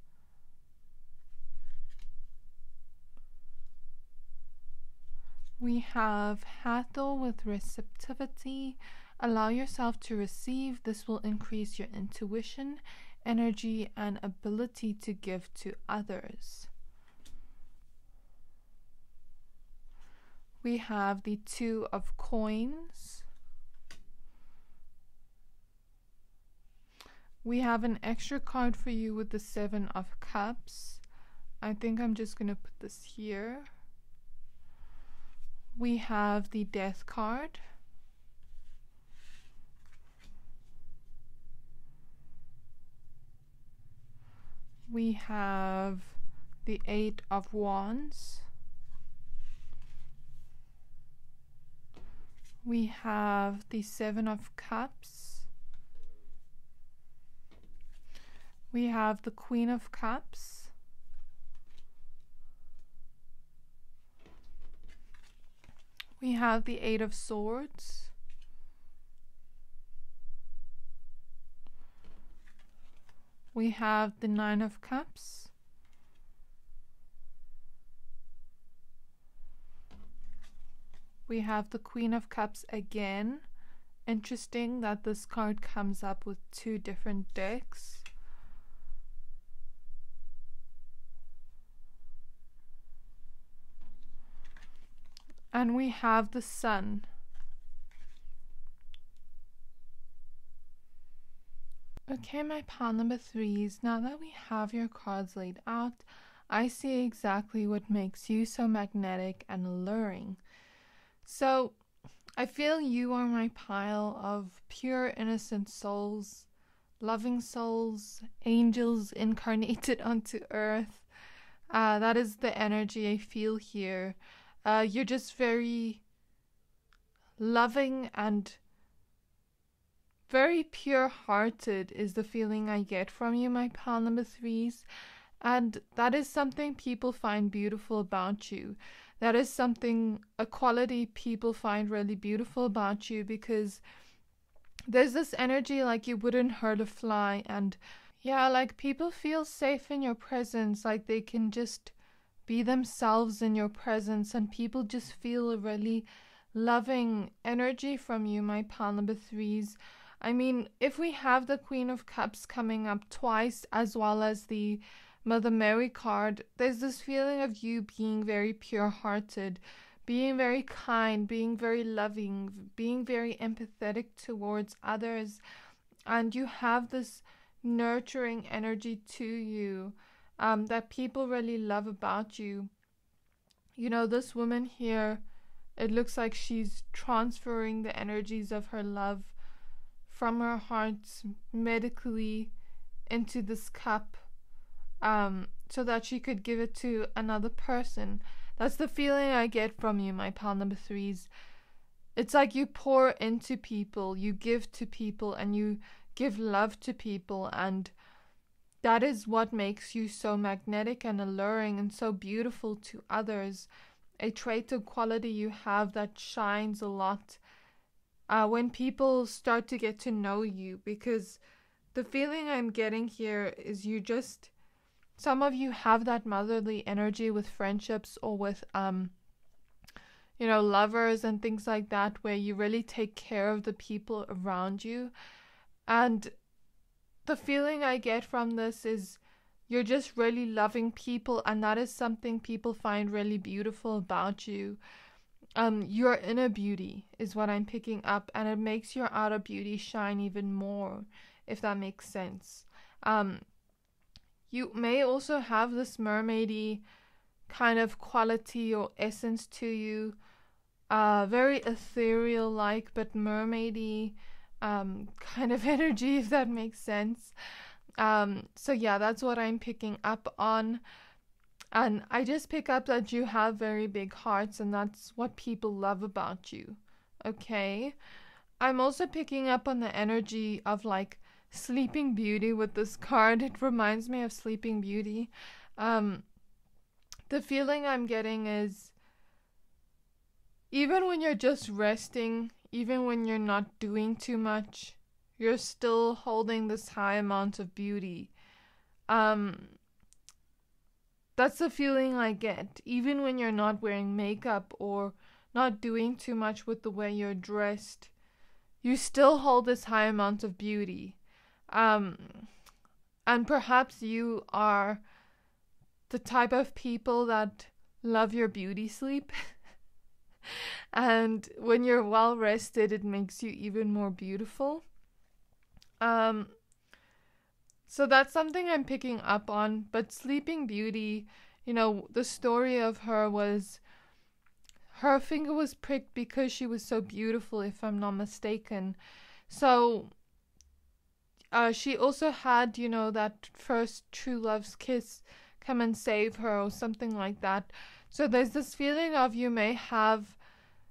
We have Hathor with receptivity, allow yourself to receive. This will increase your intuition, energy, and ability to give to others. We have the Two of Coins. We have an extra card for you with the Seven of Cups. I think I'm just going to put this here. We have the Death card. We have the Eight of Wands. We have the Seven of Cups. We have the Queen of Cups. We have the Eight of Swords. We have the Nine of Cups. We have the Queen of Cups again. Interesting that this card comes up with two different decks. And we have the Sun. Okay, my pile number 3s, now that we have your cards laid out, I see exactly what makes you so magnetic and alluring. So, I feel you are my pile of pure innocent souls, loving souls, angels incarnated onto earth. That is the energy I feel here. You're just very loving and very pure-hearted is the feeling I get from you, my pile number 3s. And that is something people find beautiful about you. That is something, a quality people find really beautiful about you, because there's this energy like you wouldn't hurt a fly, and yeah, like people feel safe in your presence, like they can just be themselves in your presence, and people just feel a really loving energy from you, my pile number 3s. I mean, if we have the Queen of Cups coming up twice, as well as the Mother Mary card, there's this feeling of you being very pure-hearted, being very kind, being very loving, being very empathetic towards others, and you have this nurturing energy to you that people really love about you. You know, this woman here, it looks like she's transferring the energies of her love from her heart medically into this cup, so that she could give it to another person. That's the feeling I get from you, my pile number 3s. It's like you pour into people, you give to people, and you give love to people, and that is what makes you so magnetic and alluring and so beautiful to others. A trait or quality you have that shines a lot when people start to get to know you, because the feeling I'm getting here is you just, some of you have that motherly energy with friendships or with lovers and things like that, where you really take care of the people around you. And the feeling I get from this is you're just really loving people, and that is something people find really beautiful about you. Your inner beauty is what I'm picking up, and it makes your outer beauty shine even more, if that makes sense. You may also have this mermaidy kind of quality or essence to you, very ethereal like, but mermaidy kind of energy, if that makes sense. So yeah, that's what I'm picking up on. And I just pick up that you have very big hearts, and that's what people love about you. Okay. I'm also picking up on the energy of like Sleeping Beauty with this card. It reminds me of Sleeping Beauty. The feeling I'm getting is, even when you're just resting, even when you're not doing too much, you're still holding this high amount of beauty. That's the feeling I get. Even when you're not wearing makeup or not doing too much with the way you're dressed, you still hold this high amount of beauty. And perhaps you are the type of people that love your beauty sleep. And when you're well rested, it makes you even more beautiful. So that's something I'm picking up on. But Sleeping Beauty, you know, the story of her was, her finger was pricked because she was so beautiful, if I'm not mistaken. So she also had, you know, that first true love's kiss come and save her, or something like that. So there's this feeling of, you may have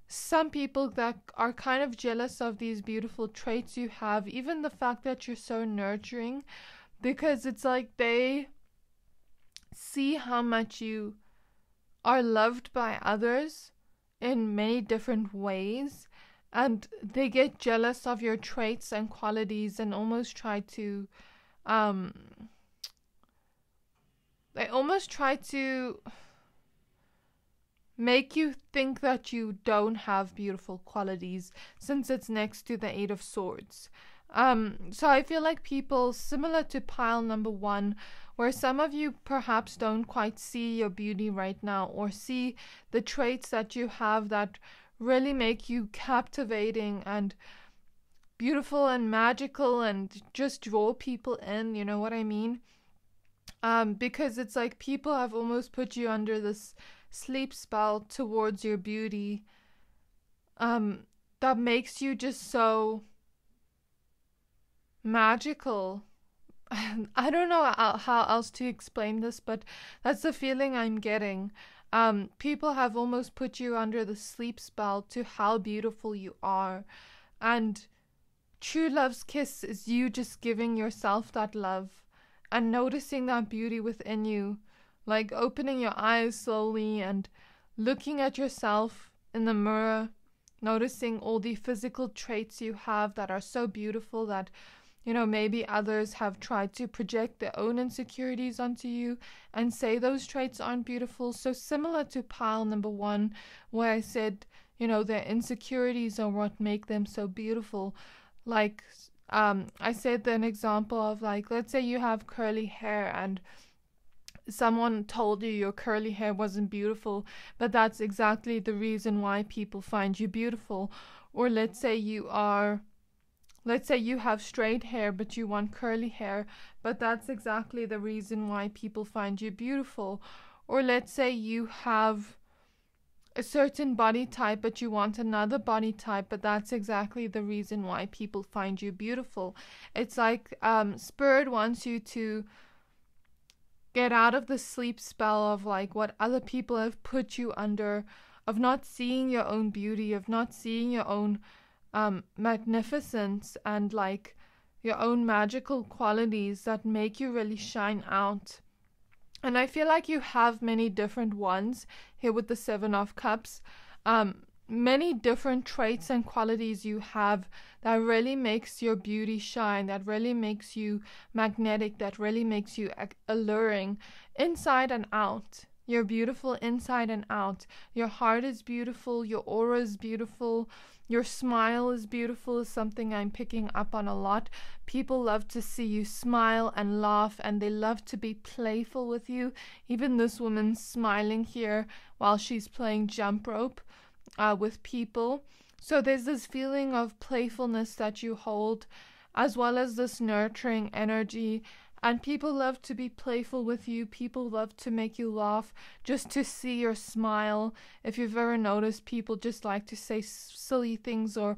some people that are kind of jealous of these beautiful traits you have, even the fact that you're so nurturing, because it's like they see how much you are loved by others in many different ways, and they get jealous of your traits and qualities, and almost try to make you think that you don't have beautiful qualities, since it's next to the Eight of Swords. So I feel like people, similar to pile number 1, where some of you perhaps don't quite see your beauty right now, or see the traits that you have that really make you captivating and beautiful and magical and just draw people in, you know what I mean? Because it's like people have almost put you under this sleep spell towards your beauty, that makes you just so magical. I don't know how else to explain this, but that's the feeling I'm getting. People have almost put you under the sleep spell to how beautiful you are. And true love's kiss is you just giving yourself that love and noticing that beauty within you, like opening your eyes slowly and looking at yourself in the mirror, noticing all the physical traits you have that are so beautiful that, you know, maybe others have tried to project their own insecurities onto you and say those traits aren't beautiful. So similar to pile number 1, where I said, you know, their insecurities are what make them so beautiful. Like, I said an example of, like, let's say you have curly hair and someone told you your curly hair wasn't beautiful, but that's exactly the reason why people find you beautiful. Or let's say you have straight hair but you want curly hair, but that's exactly the reason why people find you beautiful. Or let's say you have a certain body type but you want another body type, but that's exactly the reason why people find you beautiful. It's like Spirit wants you to get out of the sleep spell of like what other people have put you under, of not seeing your own beauty, of not seeing your own magnificence and like your own magical qualities that make you really shine out. And I feel like you have many different ones here with the 7 of Cups. Many different traits and qualities you have that really makes your beauty shine, that really makes you magnetic, that really makes you alluring inside and out. You're beautiful inside and out. Your heart is beautiful. Your aura is beautiful. Your smile is beautiful, is something I'm picking up on a lot. People love to see you smile and laugh, and they love to be playful with you. Even this woman's smiling here while she's playing jump rope with people. So there's this feeling of playfulness that you hold, as well as this nurturing energy. And people love to be playful with you. People love to make you laugh, just to see your smile. If you've ever noticed, people just like to say silly things or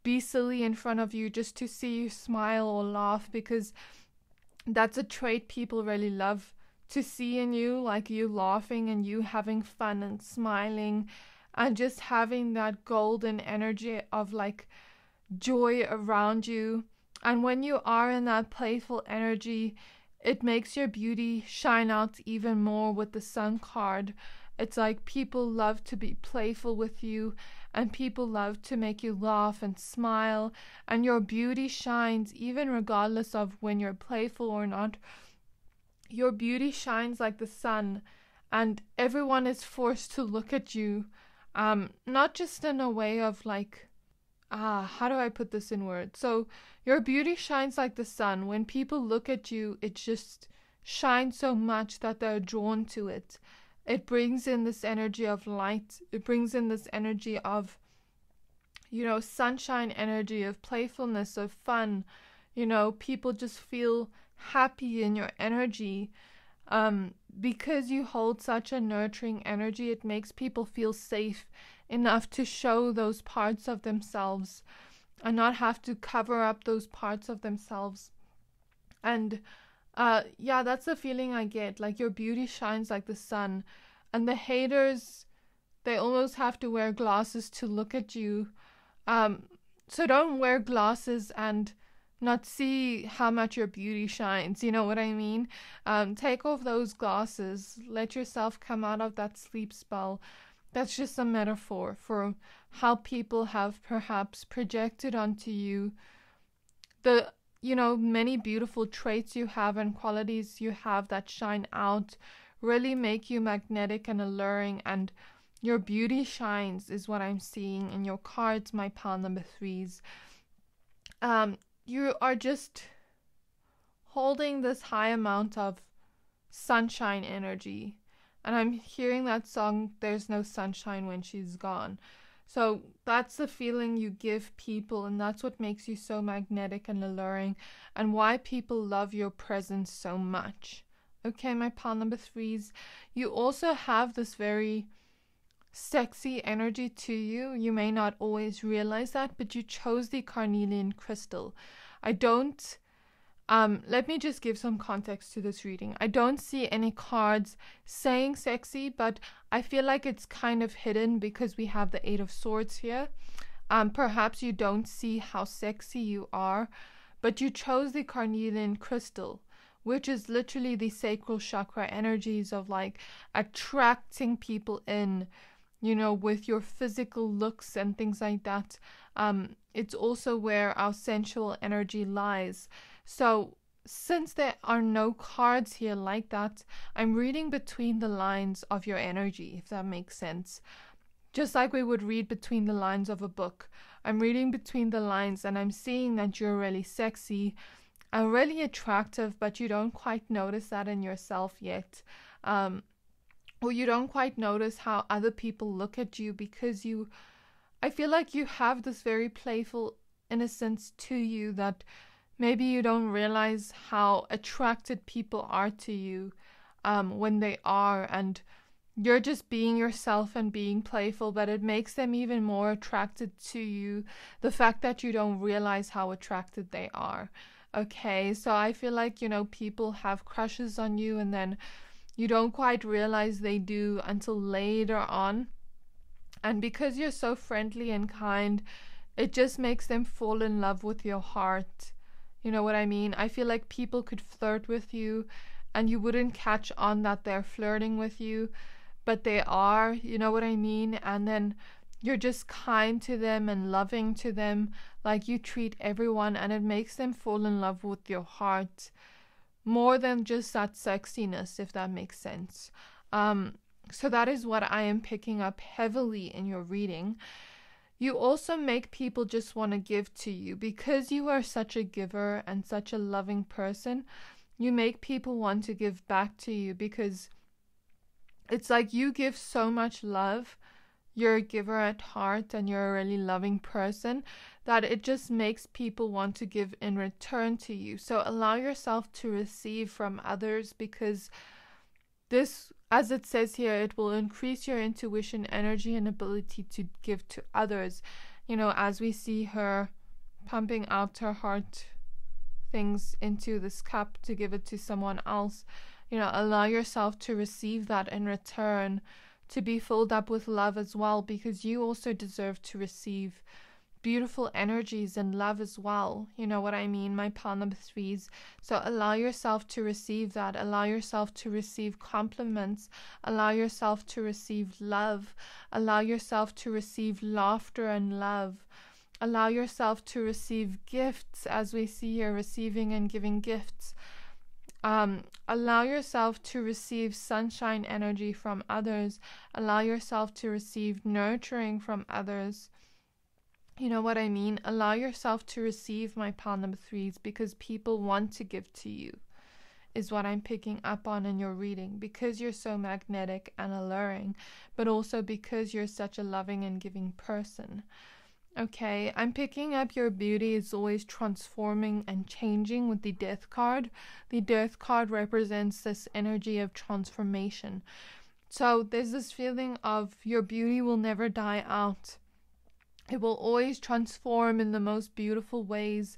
be silly in front of you just to see you smile or laugh, because that's a trait people really love to see in you, like you laughing and you having fun and smiling and just having that golden energy of like joy around you. And when you are in that playful energy, it makes your beauty shine out even more with the Sun card. It's like people love to be playful with you, and people love to make you laugh and smile, and your beauty shines even regardless of when you're playful or not. Your beauty shines like the sun, and everyone is forced to look at you, not just in a way of like, how do I put this in words? So your beauty shines like the sun. When people look at you, it just shines so much that they're drawn to it. It brings in this energy of light. It brings in this energy of, sunshine energy, of playfulness, of fun. People just feel happy in your energy. Because you hold such a nurturing energy, it makes people feel safe enough to show those parts of themselves and not have to cover up those parts of themselves. And that's the feeling I get. Like your beauty shines like the sun, and the haters, they almost have to wear glasses to look at you. So don't wear glasses and not see how much your beauty shines. You know what I mean? Take off those glasses. Let yourself come out of that sleep spell. That's just a metaphor for how people have perhaps projected onto you the, many beautiful traits you have and qualities you have that shine out, really make you magnetic and alluring, and your beauty shines is what I'm seeing in your cards, my pile number 3s. You are just holding this high amount of sunshine energy. And I'm hearing that song, There's No Sunshine When She's Gone. So that's the feeling you give people, and that's what makes you so magnetic and alluring, and why people love your presence so much. Okay, my pile number 3s. You also have this very sexy energy to you. You may not always realize that, but you chose the Carnelian crystal. Let me just give some context to this reading. I don't see any cards saying sexy, but I feel like it's kind of hidden because we have the 8 of Swords here. Perhaps you don't see how sexy you are, but you chose the Carnelian crystal, which is literally the sacral chakra energies of like attracting people in, with your physical looks and things like that. It's also where our sensual energy lies. So since there are no cards here like that, I'm reading between the lines of your energy, if that makes sense. Just like we would read between the lines of a book. I'm reading between the lines, and I'm seeing that you're really sexy and really attractive, but you don't quite notice that in yourself yet. Or you don't quite notice how other people look at you, because I feel like you have this very playful innocence to you that maybe you don't realize how attracted people are to you when they are, and you're just being yourself and being playful, but it makes them even more attracted to you, the fact that you don't realize how attracted they are. Okay, so I feel like, people have crushes on you, and then you don't quite realize they do until later on. And because you're so friendly and kind, it just makes them fall in love with your heart. You know what I mean? I feel like people could flirt with you and you wouldn't catch on that they're flirting with you, but they are, you know what I mean? And then you're just kind to them and loving to them, like you treat everyone, and it makes them fall in love with your heart more than just that sexiness, if that makes sense. So that is what I am picking up heavily in your reading. You also make people just want to give to you because you are such a giver and such a loving person. You make people want to give back to you because it's like you give so much love. You're a giver at heart and you're a really loving person that it just makes people want to give in return to you. So allow yourself to receive from others, because this, as it says here, it will increase your intuition, energy, and ability to give to others. You know, as we see her pumping out her heart things into this cup to give it to someone else, you know, allow yourself to receive that in return, to be filled up with love as well, because you also deserve to receive beautiful energies and love as well. You know what I mean, my pile number threes. So allow yourself to receive that. Allow yourself to receive compliments. Allow yourself to receive love. Allow yourself to receive laughter and love. Allow yourself to receive gifts, as we see here, receiving and giving gifts. Allow yourself to receive sunshine energy from others. Allow yourself to receive nurturing from others. You know what I mean? Allow yourself to receive, my pile number threes, because people want to give to you, is what I'm picking up on in your reading, because you're so magnetic and alluring, but also because you're such a loving and giving person. Okay, I'm picking up your beauty is always transforming and changing with the Death card. The Death card represents this energy of transformation. So there's this feeling of your beauty will never die out. It will always transform in the most beautiful ways.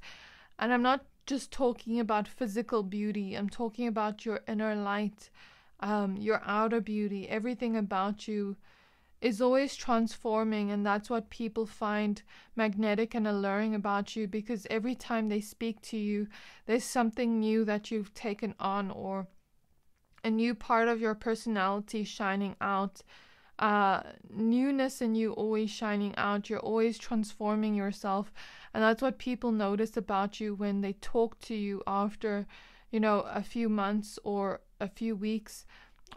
And I'm not just talking about physical beauty. I'm talking about your inner light, your outer beauty. Everything about you is always transforming, and that's what people find magnetic and alluring about you, because every time they speak to you, there's something new that you've taken on, or a new part of your personality shining out. Newness in you always shining out. You're always transforming yourself, and that's what people notice about you when they talk to you after, you know, a few months or a few weeks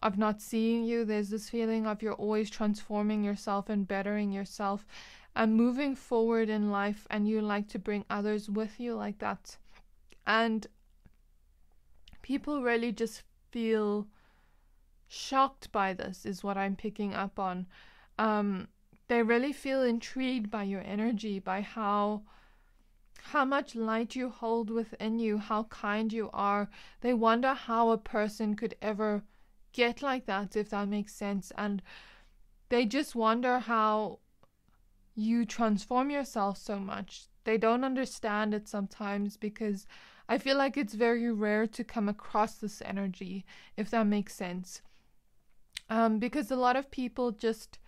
of not seeing you. There's this feeling of you're always transforming yourself and bettering yourself and moving forward in life, and you like to bring others with you like that. And people really just feel shocked by this, is what I'm picking up on. They really feel intrigued by your energy, by how much light you hold within you, how kind you are. They wonder how a person could ever get like that, if that makes sense. And they just wonder how you transform yourself so much. They don't understand it sometimes, because I feel like it's very rare to come across this energy, if that makes sense. Because a lot of people just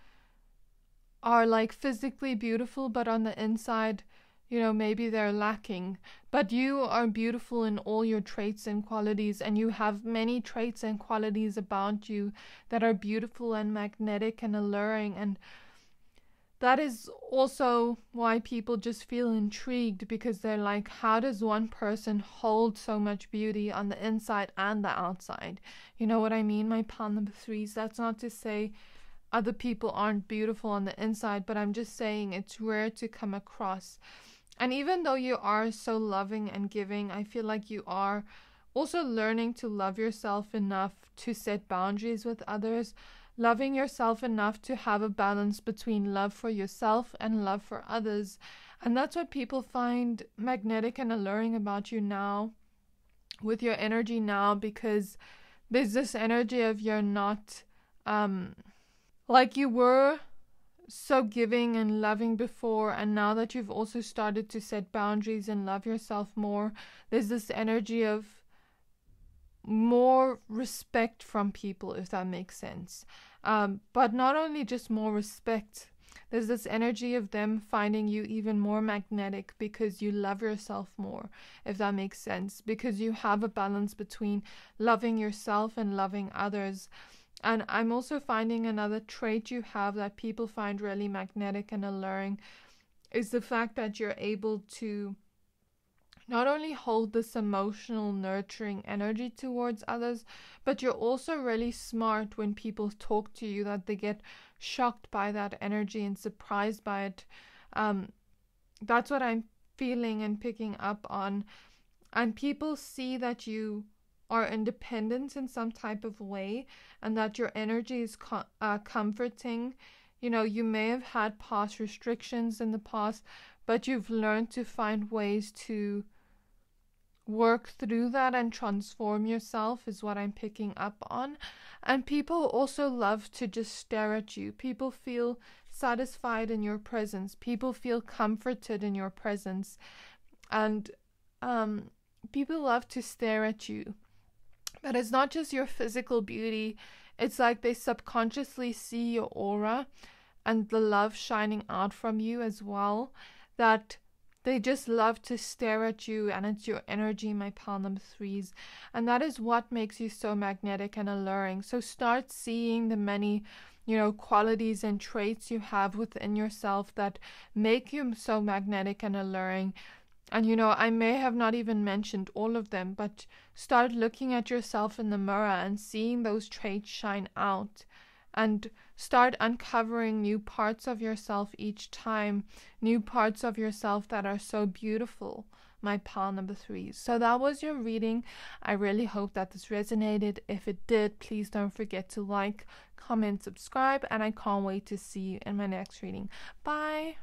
are like physically beautiful, but on the inside, you know, maybe they're lacking. But you are beautiful in all your traits and qualities, and you have many traits and qualities about you that are beautiful and magnetic and alluring. And that is also why people just feel intrigued, because they're like, how does one person hold so much beauty on the inside and the outside? You know what I mean, my pile number threes? That's not to say other people aren't beautiful on the inside, but I'm just saying it's rare to come across. And even though you are so loving and giving, I feel like you are also learning to love yourself enough to set boundaries with others, loving yourself enough to have a balance between love for yourself and love for others. And that's what people find magnetic and alluring about you now, with your energy now, because there's this energy of you're not like you were so giving and loving before, and now that you've also started to set boundaries and love yourself more, there's this energy of more respect from people, if that makes sense. But not only just more respect, there's this energy of them finding you even more magnetic because you love yourself more, if that makes sense, because you have a balance between loving yourself and loving others. And I'm also finding another trait you have that people find really magnetic and alluring is the fact that you're able to not only hold this emotional, nurturing energy towards others, but you're also really smart when people talk to you, that they get shocked by that energy and surprised by it. That's what I'm feeling and picking up on. And people see that you are independent in some type of way, and that your energy is comforting. You know, you may have had past restrictions in the past, but you've learned to find ways to work through that and transform yourself, is what I'm picking up on. And people also love to just stare at you. People feel satisfied in your presence. People feel comforted in your presence. And people love to stare at you. But it's not just your physical beauty. It's like they subconsciously see your aura and the love shining out from you as well, that they just love to stare at you, and it's your energy, my pile number 3s. And that is what makes you so magnetic and alluring. So start seeing the many, qualities and traits you have within yourself that make you so magnetic and alluring. And I may have not even mentioned all of them, but start looking at yourself in the mirror and seeing those traits shine out. And start uncovering new parts of yourself each time, new parts of yourself that are so beautiful, my pile number 3s. So that was your reading. I really hope that this resonated. If it did, please don't forget to like, comment, subscribe, and I can't wait to see you in my next reading. Bye!